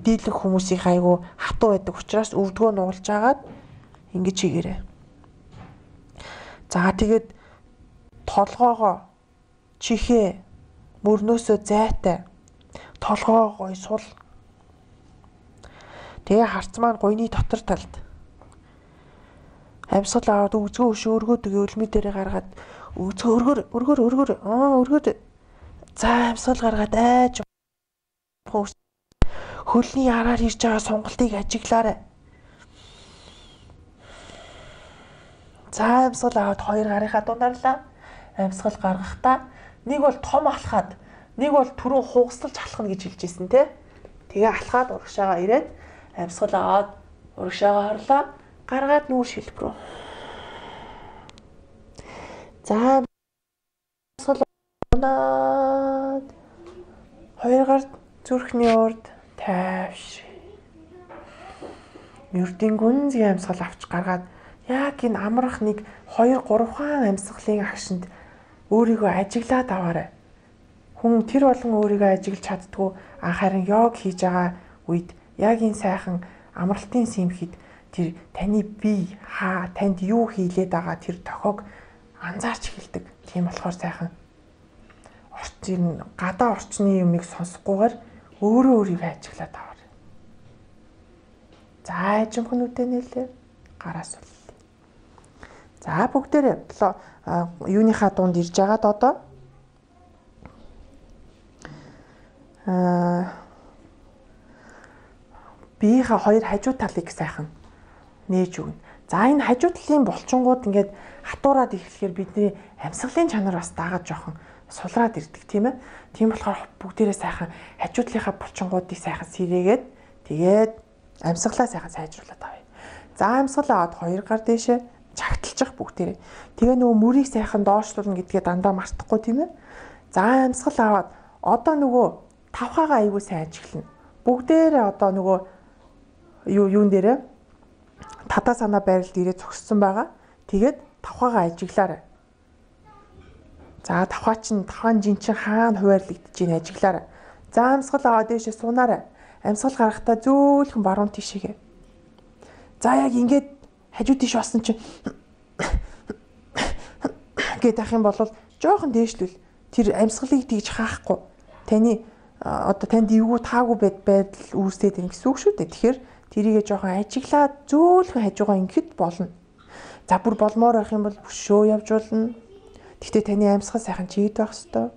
дийлэх хүмүүсийн айгу хатуу байдаг учраас өвдгөө нугалж агаад ингэж хийгээрэй. За тэгээд толгоогоо чихээ мөрнөөсөө зайтай толгоо гой сул. Тэгээ харц маань гойны дотор талд амьсгал аваад өгзгөө өргөөд өлмө дээрээ гаргаад өгзгөө өргөр за амьсгал гаргаад хөлний араар ирж байгаа сунгалтыг ажиглаарай. За амьсгал аваад хоёр гарынхаа дундарлаа. Амьсгал гаргахдаа нэг бол том алхаад, нэг бол түрүү хугасалж алхна гэж хэлжсэн те. Тэгээ алхаад урагшаага ирээд амьсгал аваад урагшаага харлаа. Гаргаад нүүр шилбэр рүү. За амьсгал унаад хоёр гар зүрхний урд тайвшир. Ердийн гүнзгий амьсгал авч гаргаад яг энэ амрах нэг 2 3 хаан амьсгалын агшинд өөрийгөө ажиглаад аваарай. Хүн тэр болгон өөрийгөө ажиглаж чаддгүй харин йог хийж байгаа үед яг энэ сайхан амралтын симхэд тэр таны бие танд юу хийлээд байгаа тэр тохиог анзаарч эхэлдэг. Тийм болохоор сайхан орчин гадаа орчны юмыг сонсохгүйгээр өөрөө өөрийгөө ажиглаад аваарай. За ажимхнүүтэй нэлээ гараас бол. За бүгдээрээ юуныхаа дунд ирж байгаад одоо биеийнхээ хоёр хажуу талыг сайхан нээж өгнө. За энэ хажуу талын булчингууд ингээд хатуураад ирэхлээр бидний амьсгалын чанар бас дагаад жоохон сулраад ирдэг тийм ээ. Тийм болохоор бүгдээрээ сайхан хажуу талынхаа булчингуудыг сайхан сэрээгээд тэгээд амьсгалаа сайхан сайжруулад авъя. За амьсгал аваад хоёр гар дээшээ чагталчих бүгдээрээ. Тэгээ нөгөө мөрийг сайхан доошлуулна гэдгээ дандаа мартахгүй тийм ээ. За амьсгал аваад одоо нөгөө тавхаага аягүй сайн ажиглана. Бүгдээрээ одоо нөгөө юун дээрээ татаа санаа байралд ирээд зогссон байгаа. Тэгээд тавхаага ажиглаарай. За тавхаан жинчин хаана хуваарлагдаж ийн ажиглаарай. За амьсгал аваад дээшээ суунаарай. Амьсгал гаргахтаа зөөлхөн баруун тишээгээ. За яг ингээд хажуу тийш басан чинь гэдэг ах юм бол жоохон дээшлүүл тэр амьсгалыг тэгж хаахгүй. Таны одоо танд эвгүй таагүй байдал үүсээд байна гэсэн үг шүү дээ. Тэгэхээр тэрийгээ жоохон ажиглаад зөөлхөн хажуугаа ингээд болно. За бүр болмоор байх юм бол өшөө явж болно. Гэхдээ таны амьсгал сайхан чийд байх ёстой.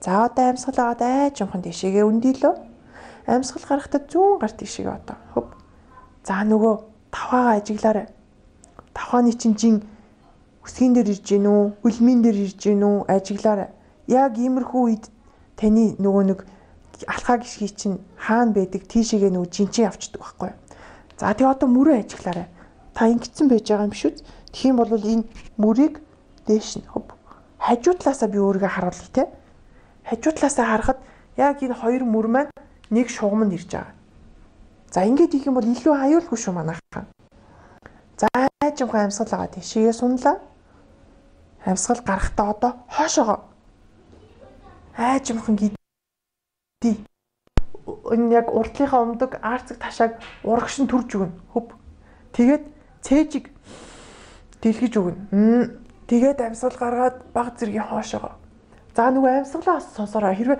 За одоо амьсгал аваад айжмхан тийшээгээ өндийлөө. Амьсгал гарахтаа зүүн гар тийшээгээ одоо хөв. За нөгөө тавхаага ажиглаарай. Тавхааны чинь жин өсгөн дээр ирж гин үү, үлмийн дээр ирж гин үү ажиглаарай. Яг иймэрхүү үед таны нөгөө нэг алхаа гисгий чинь хаана байдаг тийшээгээ нөгөө жинчин явчихдаг байхгүй. За тэгээ одоо мөрөө ажиглаарай. Та ингэсэн байж байгаа юм шүү. Тэгэх юм бол энэ мөрийг дээш нь хөв. Хажуу талаасаа би өөрийгөө харуулъя те. Хажуу талаасаа харахад яг энэ хоёр мөр маань нэг шугамд ирж байгаа. За ингэж их юм бол илүү аюулгүй шүү манайхаа. За айжмхан амьсгал аваад тийшээ сунлаа. Амьсгал гарахтаа одоо хоошоогоо. Айжмхан гидий. Энэ яг урдлынхаа өмдөг арцэг ташааг урагш нь төрж өгнө. Хөв. Тэгээд цээжиг дэлгэж өгнө. Тэгээд амьсгал гаргаад баг зэргийн хоошоогоо. За нөгөө амьсгалаа сонсороо хэрвээ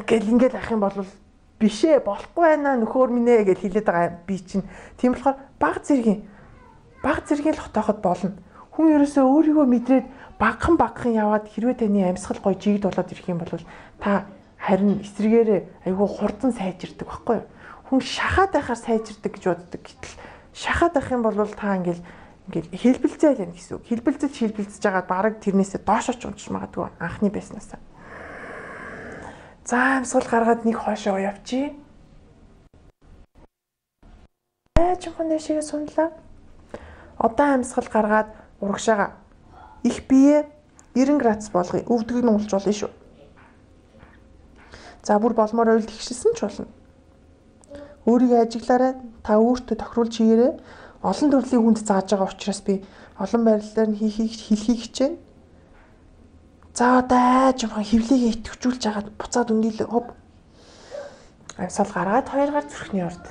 гэл ингээд ах юм бол бишээ болохгүй байна нөхөр минь ээ гэж хэлээд байгаа би чинь. Тийм болохоор баг зэргийн л хотооход болно. Хүн ерөөсөө өөрийгөө мэдрээд багхан яваад хэрвээ таны амьсгал гоё жигд болоод ирэх юм бол та харин эсрэгээрээ айгүй хурдан сайжирдаг байхгүй юу? Хүн шахаад байхаар сайжирдаг гэж боддог. Гэтэл шахаад байх юм бол та ингээд хэлбэлзэл юм гэсэн үг. Хэлбэлзэж байгаа бараг тэрнээсээ доош оч унж магадгүй анхны байснасаа. За амьсгал гаргаад нэг хоошоо явчих. Айжхан дэшегээ сунлаа. Одоо амьсгал гаргаад урагшаага их бие 90 градус болгоё. Өвдгийг нь уулж болно шүү. За бүр болмоор ойл тэгшилсэн ч болно. Өөрийгөө ажиглаарай. Та өөртөө тохируулж хийгээрэй. Олон төрлийн хүнд зааж байгаа учраас би олон байрлалаар нь хэлхийг хичээнэ. За одоо айжмхан хөвлөгийг итгэвчүүлж хагаад буцаад өндийлээ. Хөв. Амьсгал гаргаад хоёр гар зүрхний урд.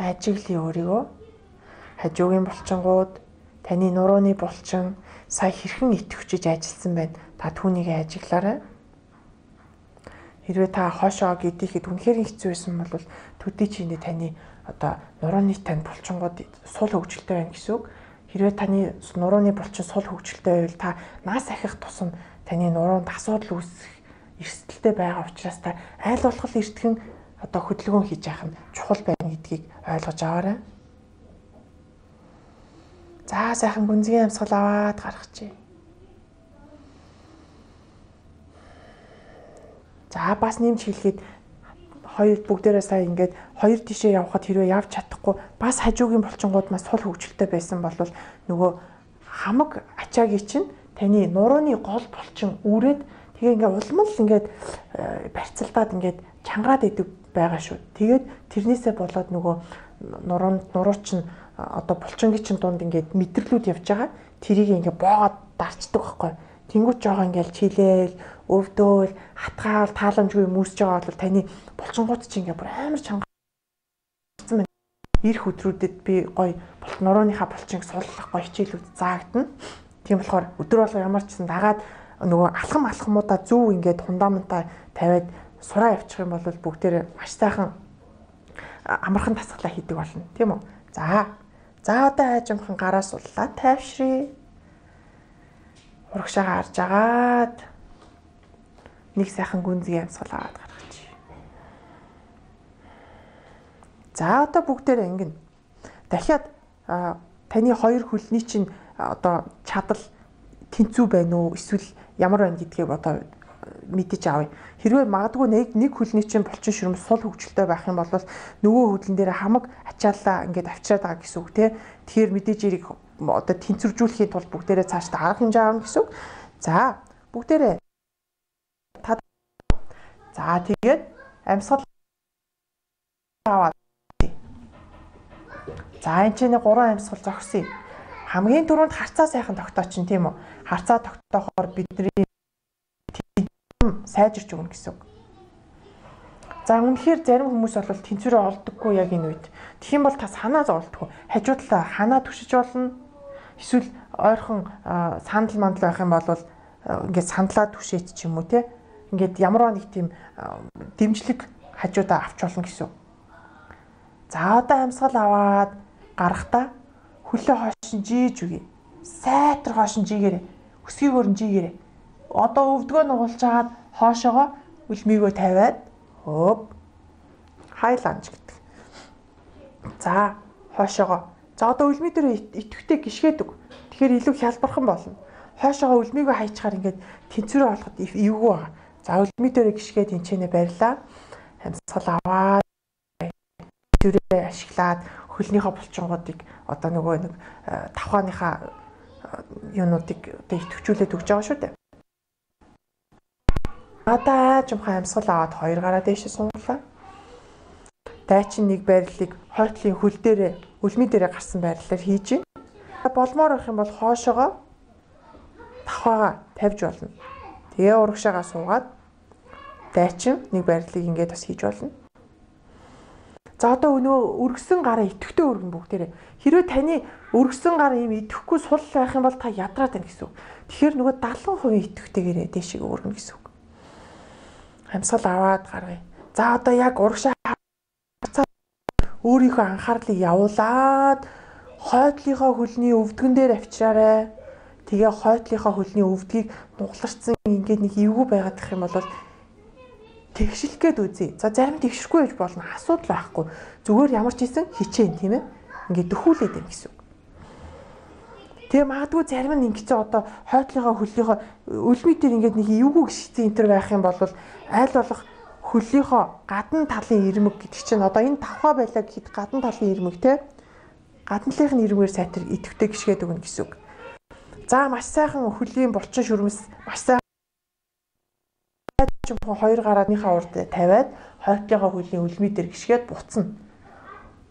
Ажиглая өөрийгөө. Хажуугийн булчингууд, таны нурууны булчин сая хэрхэн итгэвчж ажилласан байна. Та түүнийг ажиглаарай. Хэрвээ та хоошоо гэдийхэд үнэхээр хэцүү байсан бол төдий чиний таны одоо нурууны тань булчингууд сул хөгжилтэй байна гэсэн үг. Хэрвээ таны нурууны булчин сул хөгжилтэй байвал та наас ахих тусам таны нуруунд асуудал үүсэх эрсдэлтэй байгаа учраас та аль болох эртхэн одоо хөдөлгөөн хийж явах нь чухал байна гэдгийг ойлгож аваарай. За сайхан гүнзгий амьсгал аваад гаргачих. За бас нэмж хэлгээд хоёр бүгдээрээ сая ингээд хоёр тишээ явхад хэрвээ явж чадахгүй бас хажуугийн булчингууд маш сул хөгжилтэй байсан бол нөгөө хамаг ачаагийн чинь таны нурууны гол булчин үүрээд тэгээ ингээд улмал ингээд барьцалдаад ингээд чангаад идэв байгаа шүү. Тэгээд тэрнээсээ болоод нөгөө нуруу чинь одоо булчингийн чинь дунд ингээд мэдрэлүүд явж байгаа. Тэрийг ингээд боогоод дарчдаг байхгүй. Тэнгүүт жоо ингээд чилээл, өвдөөл, хатгаал, тааламжгүй мөсж байгаа бол таны булчингууд чинь ингээд бүр амар чангаасан байна. Ирэх өдрүүдэд би гоё нурууныхаа булчинг суллах гоё хичээлүүд заагдана. Тийм болохоор өдөр болго ямар ч гэсэн дагаад нөгөө алхамуудаа зөв ингээд фундаментаа тавиад сураа явчих юм бол бүгдээрээ маш сайхан амархан дасгалаа хийдэг болно. Тийм үү? За одоо хайжмхан гараа суллаа тайвшрий. Урагшаагаа харж агаад нэг сайхан гүнзгий амьсгал аваад гаргачих. За одоо бүгдээрээ ингэн. Дахиад таны хоёр хөлний чинь одоо чадал тэнцүү байна уу эсвэл ямар байна гэдгийг одоо мэдэж авъя. Хэрвээ магадгүй нэг хөлний чинь булчин шүрмэс сул хөгжилтэй байх юм бол нөгөө хөдлөн дээр хамаг ачааллаа ингээд авчираад байгаа гэсэн үг тий. Тэгэхээр мэдээж эрийг одоо тэнцвэржүүлэхийн тулд бүгдээрээ цаашдаа арга хэмжээ авна гэсэн үг. За бүгдээрээ за тэгээд амьсгал аваад. За энэ чинь 3 амьсгал зогсъё. Хамгийн түрүүнд харцаа сайхан тогтоочин тийм үү? Харцаа тогтоохоор бидний сайжирч өгнө гэсэн үг. За үнэхээр зарим хүмүүс бол тэнцвэрээ олдоггүй яг энэ үед. Тэгэх юм бол та санаа зовлтгүй. Хажуу талаа ханаа түшиж болно. Эсвэл ойрхон сандал мандал байх юм бол ингээд сандлаа түшээч ч юм уу те. Ингээд ямарваа нэг тийм дэмжлэг хажуудаа авч болно гэсэн. За одоо амьсгал аваад гарахдаа хөлөө хойш нь жийж үгүй. Сайтар хойш нь жийгээрэй. Өсгийгөр нь жийгээрэй. Одоо өвдгөө нугалж агаад хоошоогоо үлмийгөө тавиад хөөп хайланж гэдэг. За хоошоогоо. За одоо үлмий дээр идэвхтэй гიშгээдэг. Тэгэхээр илүү хялбархан болно. Хоошоогоо үлмийгөө хайчаар ингээд тэнцвэрээ олоход эвгүй байгаа. За үлмий дээр гიშгээд энчэнэ барьлаа. Амьсгал аваад тэнцвэрээ ашиглаад хөлнийхөө булчингуудыг одоо нөгөө нэг тавхааныхаа юунуудыг одоо идэвхжүүлээд өгч байгаа шүү дээ. Одоо жимхан амьсгал аваад 2 гараа дээшээ сунглаа. Дайчин нэг байрлалыг хойтлын хөл дээрээ үлмий дээрээ гарсан байрлалаар хийж гин. Болмоор байх юм бол хоошоогоо тавхаагаа тавьж болно. Тэгээ урагшаагаа суугаад дайчин нэг байрлалыг ингээд бас хийж болно. За одоо өнөө өргөсөн гараа идэвхтэй өргөн бүгдээрээ. Хэрвээ таны өргөсөн гар ийм идэвхгүй сул байх юм бол та ядраад байна гэсэн үг. Тэгэхээр нөгөө 70% идэвхтэйгээрээ дээшээ өргөнө гэсэн үг. Амьсгал аваад гаргая. За одоо яг урагшаа өөрийнхөө анхаарлыг явуулаад хойдлынхоо хөлний өвдгөн дээр авчираарай. Тэгээ хойдлынхоо хөлний өвдгийг нугаларцсан ингээд нэг эвгүй байгаад гэх юм бол тэгшил гээд үзье. За зарим тэгшрэхгүй байж болно. Асуудал байхгүй. Зүгээр ямар ч хийсэн хичээн тийм ээ. Ингээд дөхүүлээд байна гэсэн үг. Тэгээ магадгүй зарим нь ингэж одоо хойтлынхоо хөллийнхоо үлмий дээр ингээд нэг эвгүй гიშгцэн энэ төр байх юм бол аль болох хөллийнхоо гадна талын ирмэг гэдэг чинь одоо энэ тавхаа байлаа гэхэд гадна талын ирмэг те гадналынх нь ирмээр сайтар идэвхтэй гიშгээд өгнө гэсэн үг. За маш сайхан хөлийн булчин шүрмэс маш сайхан 2 гарааныхаа урд тавиад хойтлынхоо хөлийн үлмий дээр гიშгээд буцна.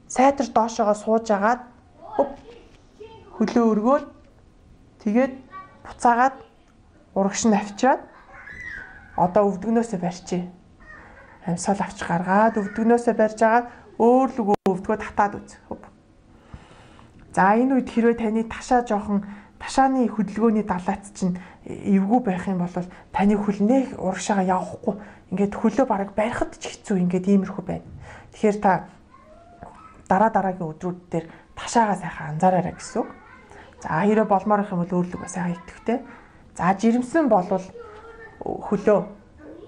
Сайтар доошоогоо сууж агаад хөлөө өргөөл тэгээд буцаагаад урагш нь авчираад одоо өвдгнөөсөө барьчээ. Амьсгал авч гаргаад өвдгнөөсөө барьж агаад өөр лүгөө өвдгөө татаад үз. За энэ үед хэрвээ таны ташааны хөдөлгөөний далайц чинь эвгүй байх юм бол таны хөлнөө урагшаага явахгүй. Ингээд хөлөө бараг барихад ч хэцүү ингээд иймэрхүү байна. Тэгэхээр та дараагийн өдрүүд дээр ташаагаа сайхан анзаараарай гэсэн үг. За хэрэг болмоор их юм бол өөрлөгөө сайхан идэвхтэй. За жирэмсэн болвол хөлөө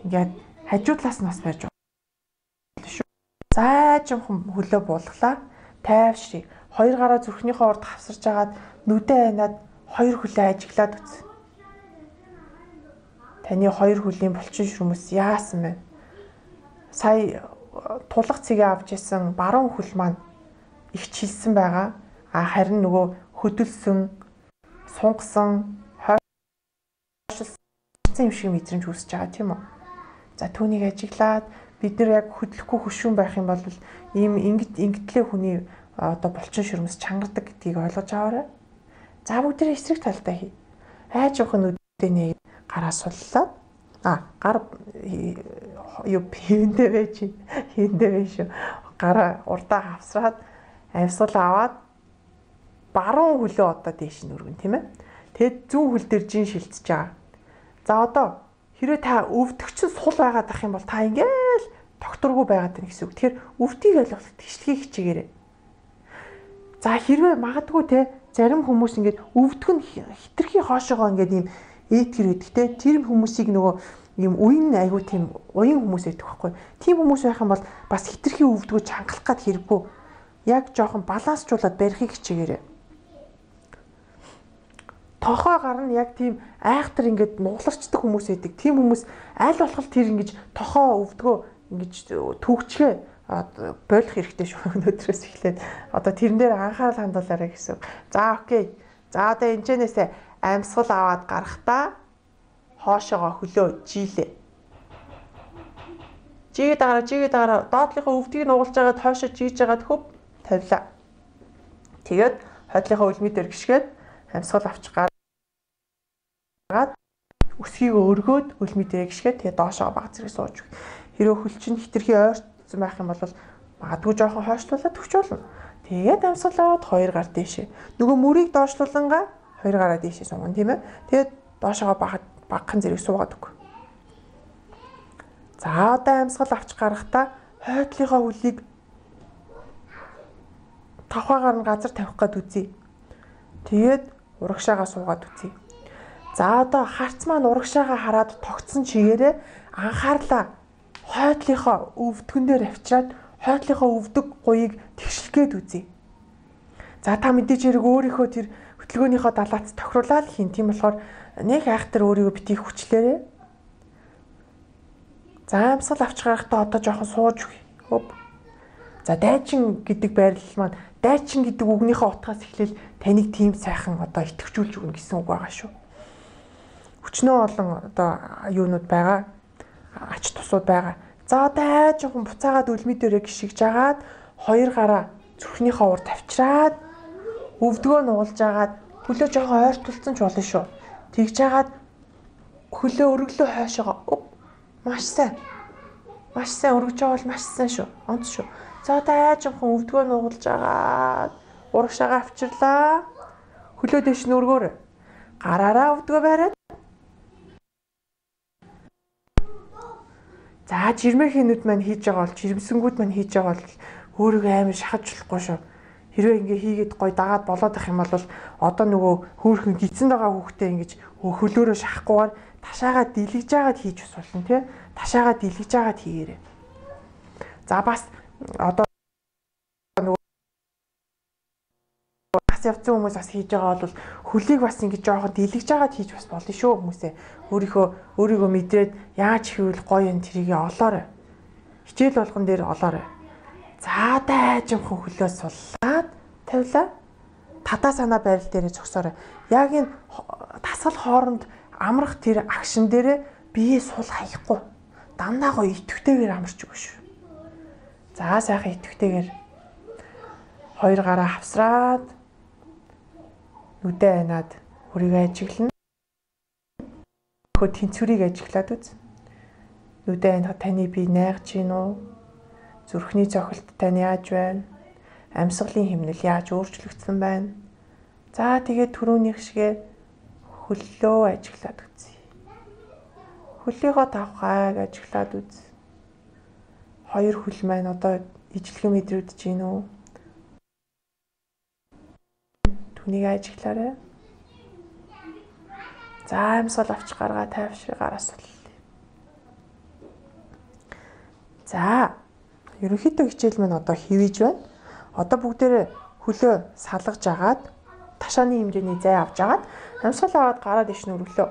ингээд хажуу талаас нь бас барьж болно шүү. Заажимхан хөлөө буулгалаа. Тайвшрий. Хоёр гараа зүрхнийхөө урд хавсарч агаад нүдэ айнаад хоёр хөлөө ажиглаад үз. Таны хоёр хөлийн булчин шүрмэс яасан бэ? Сая тулах цэгээ авч исэн баруун хөл маань их чилсэн байгаа. Харин нөгөө хөдөлсөн, сунгасан, хойшлсон юм шиг мэдрэмж үүсэж байгаа тийм үү? За түүнийг ажиглаад бид нэр яг хөдлөхгүй хөшүүн байх юм бол ийм ингэтлээ хүний одоо булчин шүрмэс чангардаг гэдгийг ойлгож аваарай. За бүгдээ эсрэг талдаа хий. Айжуухан нүдээ гараа суллаад гар юу хийндээ байж шүү. Гараа урдаа хавсраад амьсгал аваад баруун хөлөө одоо дээш нь өргөн тийм ээ. Тэгэд зүүн хөл дээр жин шилтэж байгаа. За одоо хэрвээ та өвдөгч сул байгаад ах юм бол та ингээл докторгүй байгаад байна гэсэн үг. Тэгэхээр өвдгийг ойлгоход хичлэгийг хичээгээрэй. За хэрвээ магадгүй те зарим хүмүүс ингээд өвдөх нь хитрхи хоошоогоо ингээд ийм этгэр өгдөг те тэр хүмүүсийг нөгөө ийм уян айгуу тийм уян хүмүүс байдаг байхгүй. Тийм хүмүүс байх юм бол бас хитрхи өвдгөө чангалах гад хэрэггүй. Яг жоохон балансжуулаад барихыг хичээгээрэй. Тохоо гарна яг тийм айхтар ингээд нугларчдаг хүмүүс байдаг. Тийм хүмүүс аль болох тэр ингэж тохоо өвдгөө ингэж төгчгээ болох хэрэгтэй шүү. Өнөөдрөөс эхлээд одоо тэрэн дээр анхаарал хандуулаарай гэсэн. За окей. За одоо энэчнээсээ амьсгал аваад гарахтаа хоошоогоо хөлөө жийлээ. Жигээд дараа доотлийнхоо өвдгийг нугалж агаад хоошоо жийж агаад хөв тавилаа. Тэгээд хойдлынхаа үлмий дээр гიშгээд амьсгал авч гараад өсгийг өргөөд үлмий дээр гიშгээд тэгээд доошоо баг зэрэг сууж. Хэрвээ хөл чинь хитрхи ойртсон байх юм бол магадгүй жоохон хойшлуулаад төгч болно. Тэгээд амьсгал аваад хоёр гар дээшээ. Нөгөө мөрийг доошлуулангаа хоёр гараа дээшээ сунгана тийм ээ. Тэгээд доошоо багхан зэрэг суугаад өг. За одоо амьсгал авч гарахдаа хойдлынхаа хөлийг тавхаагаар нь газар тавих гээд үзье. Тэгээд урагшаагаа суугаад үзье. За одоо харц маань урагшаагаа хараад тогтсон чигээрээ анхаарлаа хойдлынхоо өвдгөн дээр авчираад хойдлынхоо өвдөг гуйыг тэгшилгээд үзье. За та мэдээж хэрэг өөрийнхөө тэр хөтөлгөөнийхөө далаац тохируулаад хийн. Тийм болохоор нэг айхтар өөрийгөө битгий хүчлээрээ. За амьсгал авч гарахдаа одоо жоохон сууж хөв. За дайчин гэдэг байрлал маань дайчин гэдэг үгнийхээ утгаас эхлээл таныг тийм сайхан одоо итгэвчүүлж өгнө гэсэн үг байгаа шүү. Хүчнөө олон одоо юунууд байгаа. Ач тусууд байгаа. За одоо жоохон буцаагаад үлмий дээрээ гიშгэж агаад хоёр гараа зүрхнийхөө урд тавьчраад өвдгөө нуулж агаад хөлөө жоохон ойртуулсан ч болно шүү. Тэгж агаад хөлөө өргөлөө хойшоогоо. Маш сайн. Маш сайн өргөж байгаа бол маш сайн шүү. Онц шүү. За одоо айжхан өвдгөө нуулж агаад урагшаагаа авчирлаа. Хөлөө дэш нь өргөөрэй. Гараараа өвдгөө байраад. За жирмэхийн нүд маань хийж байгаа бол жирэмсэнгүүд маань хийж байгаа бол өөрийгөө амар шахаж болохгүй шүү. Хэрвээ ингээ хийгээд гой дагаад болоод ах юм бол одоо нөгөө хөөхөн гидсэн байгаа хүүхдээ ингэж хөлөөрөө шахахгүйгээр ташаагаа дэлгэж агаад хийж ус болно тий. Ташаагаа дэлгэж агаад хийгээрэй. За бас одоо нөгөө бас явцсан хүмүүс бас хийж байгаа бол хөлийг бас ингэж жоохон дэлгэж агаад хийж бас болно шүү хүмүүсээ. Өөрийгөө мэдрээд яаж хийвэл гоё юм тэрийг олоорой. Хичээл болгон дээр олоорой. За дайжимхан хөлөө суллаад тавилаа. Татаа санаа байрал дээрээ зогсоорой. Яг энэ тасгал хооронд амрах тэр агшин дээрээ бие сул хаяхгүй. Дандаа гоё итгэвтэйгээр амарч өгөө шүү. За сайхан итгэвтэйгээр хоёр гараа хавсраад нүдэ айнаад өөрийгөө ажиглана. Хөө тэнцвэрийг ажиглаад үз. Нүдэ айнаад таны бие найгаж гин үү? Зүрхний цохилт тань яаж байна? Амьсгалын хэмнэл яаж өөрчлөгдсөн байна? За тэгээд түрүүнийх шигээ хөллөө ажиглаад үзье. Хөллийгөө тавхайг ажиглаад үз. Хоёр хөл маань одоо ижлэхэн мэдрэгдэж гин үү? Түүнийг ажиглаарай. За амьсгал авч гаргаа тайвшрыг гараас бол. За ерөнхийдөө хичээл маань одоо хэвэж байна. Одоо бүгдээрээ хөлөө салгаж агаад ташааны хэмжээний зай авч агаад амьсгал аваад гараад иш нүрлөө.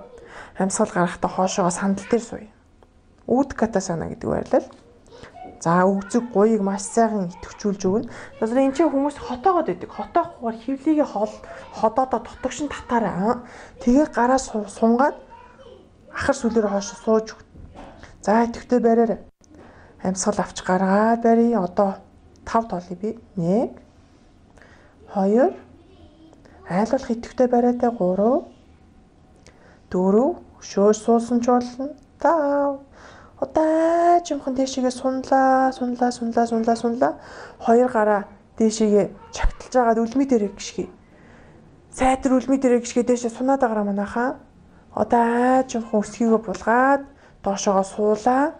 Амьсгал гарахдаа хоошоогоо сандал дээр сууя. Үдкатасана гэдэг байрлал. За өгзөг гуйг маш сайхан идэвхжүүлж өгнө. Тэгэхээр энэ чинь хүмүүс хотоогоод байдаг. Хотоохоор хөвлийгээ ходоодоо тотогшин татаараа. Тэгээ гараа сунгаад ахар сүлээр хойш сууж өг. За идэвхтэй бариараа. Амьсгал авч гаргаад барья. Одоо 5 тоолъё би. 1 2 айлуулах идэвхтэй бариатай 3 4 шөөс суусан ч болно. 5 одоо жимхэн дэшигээ сунлаа. 2 гараа дэшигээ чагталж агаад үлми дээр гიშгий. Сайтар үлми дээр гიშгээ дэшээ сунаад агараа манайхаа. Одоо жимхэн өсгийгөө булгаад доошоогоо суулаа.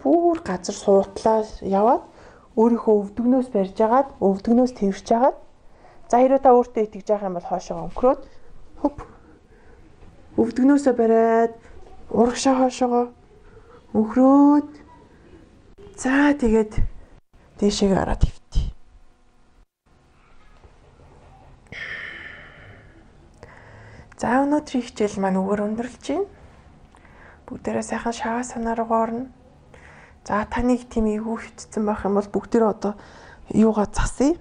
Бүр газар суутлаа яваад өөрийнхөө өвдөгнөөс барьж агаад өвдөгнөөс тэрч агаад за хэрвээ та өөртөө итгэж явах юм бол хоошоо өнгөрөөд хөп өвдөгнөөсөө бариад урагшаа хоошоогоо өнгөрөөд за тэгээд дээшээ гараад ивтий. За өнөөдрийн хичээл маань өгөр өндөрлж байна. Бүгдээрээ сайхан шаваа санаа руу орно. За таныг тийм эвгүй хитцсэн байх юм бол бүгдээрээ одоо юугаа засъя.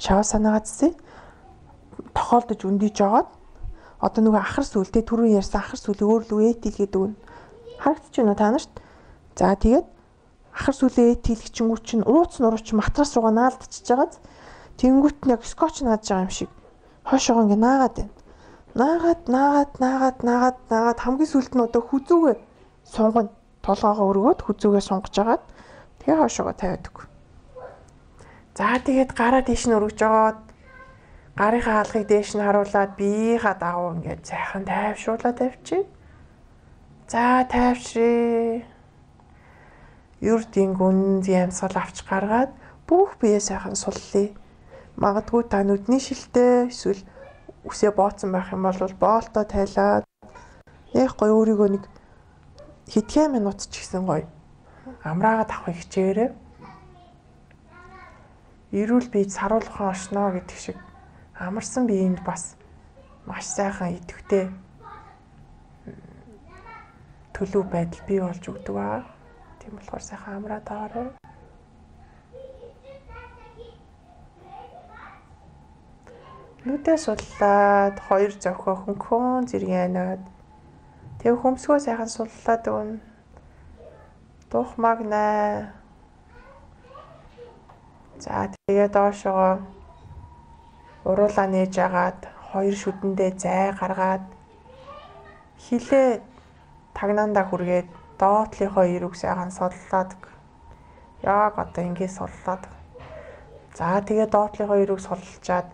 Шаваа санаагаа засъя. Тохиолдож өндийж жагаад одоо нөгөө ахар сүл тэ түрүү ярьсан ахар сүлээ өөр лүү этил гэдэг үг харагдаж байна та нарт. За тэгээд ахар сүлээ этил гिचингүү чинь ууц нурууч матрас руугаа наалдчихж байгааз тэнгүүт нэг скотч наадж байгаа юм шиг хойшоогоо ингэ наагаад байна. Наагаад хамгийн сүлд нь одоо хүзүүгээ сунгана. Толгоогоо өргөөд хүзүүгээ сунгаж агаад тэгээ хойшоогоо тавиад өг. За тэгээд гараа дээш нь өргөж жоод гарынхаа хаалгыг дээш нь харуулад биеийнхаа дагуу ингээд сайхан тайвшруулаад тавьчих. За тайвшрээ. Юрдийн гүнз ямсгал авч гаргаад бүх бие сайхан суллаа. Магадгүй та нүдний шилтэй эсвэл үсээ бооцсон байх юм бол боолтоо тайлаад яг гоё өөрийгөө нэг хэдхэн минут ч гэсэн гоё амраагаад авахыг хичээгээрэй. Эрүүл бие саруулхан оршно гэдэг шиг амарсан биеинд бас маш сайхан идэвхтэй төлөв байдал бий болж өгдөг аа. Тийм болохоор сайхан амраад аваарай. Нүдээ суллаад хоёр зохио хөнгөн зэрэг анаад тэг хөмсгөө сайхан суллаад өгнө. Тухмагнаа. За тэгээ доошоо уруулаа нээж агаад хоёр шүдэндээ зай гаргаад хилээ тагнаандаа хүргээд доотлийнхоо эрүүг сайхан суллаад яг одоо ингэ суллаад. За тэгээ доотлийнхоо эрүүг суллчаад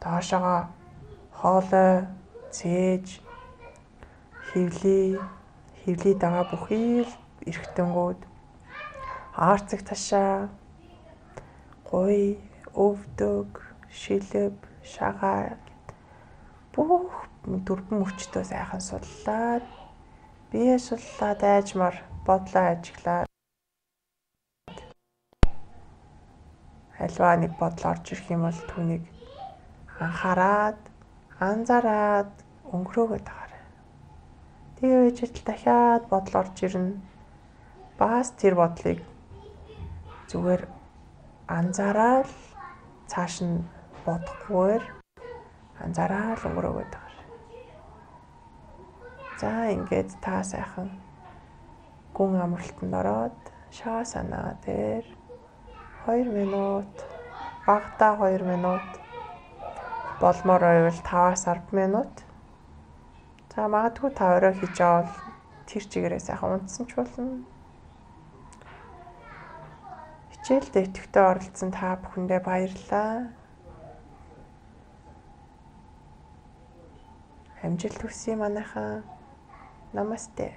доошоо хоолой цээж хөвлий дагаа бүхий л эргэтэнгүүд аарцэг ташаа гуй өвдөг шилэв шагаа бүх дөрвөн мөчтөө сайхан суллаад бие суллаад айжмар бодлоо ажиглаад альва нэг бодол орж ирэх юм бол түүнийг анхаарад анзаараад өнгөрөөгөө таарай. Тэгээ үеижэл дахиад бодол орж ирнэ. Бас тэр бодлыг зүгээр анзаараад цааш нь бодохгүйгээр анзаараад өнгөрөөгөө таарай. За ингээд та сайхан гүн амралтанд ороод шаа санаа дээр 2 минут багтаа 2 минут болмоор байвал 5-аас 10 минут. За магадгүй та орой хийж авал тэр чигээрээ сайхан унтсан ч болно. Хичээлд идэвхтэй оролцсон та бүхэндээ баярлалаа. Амжилт хүсье манайхаа. Намасте.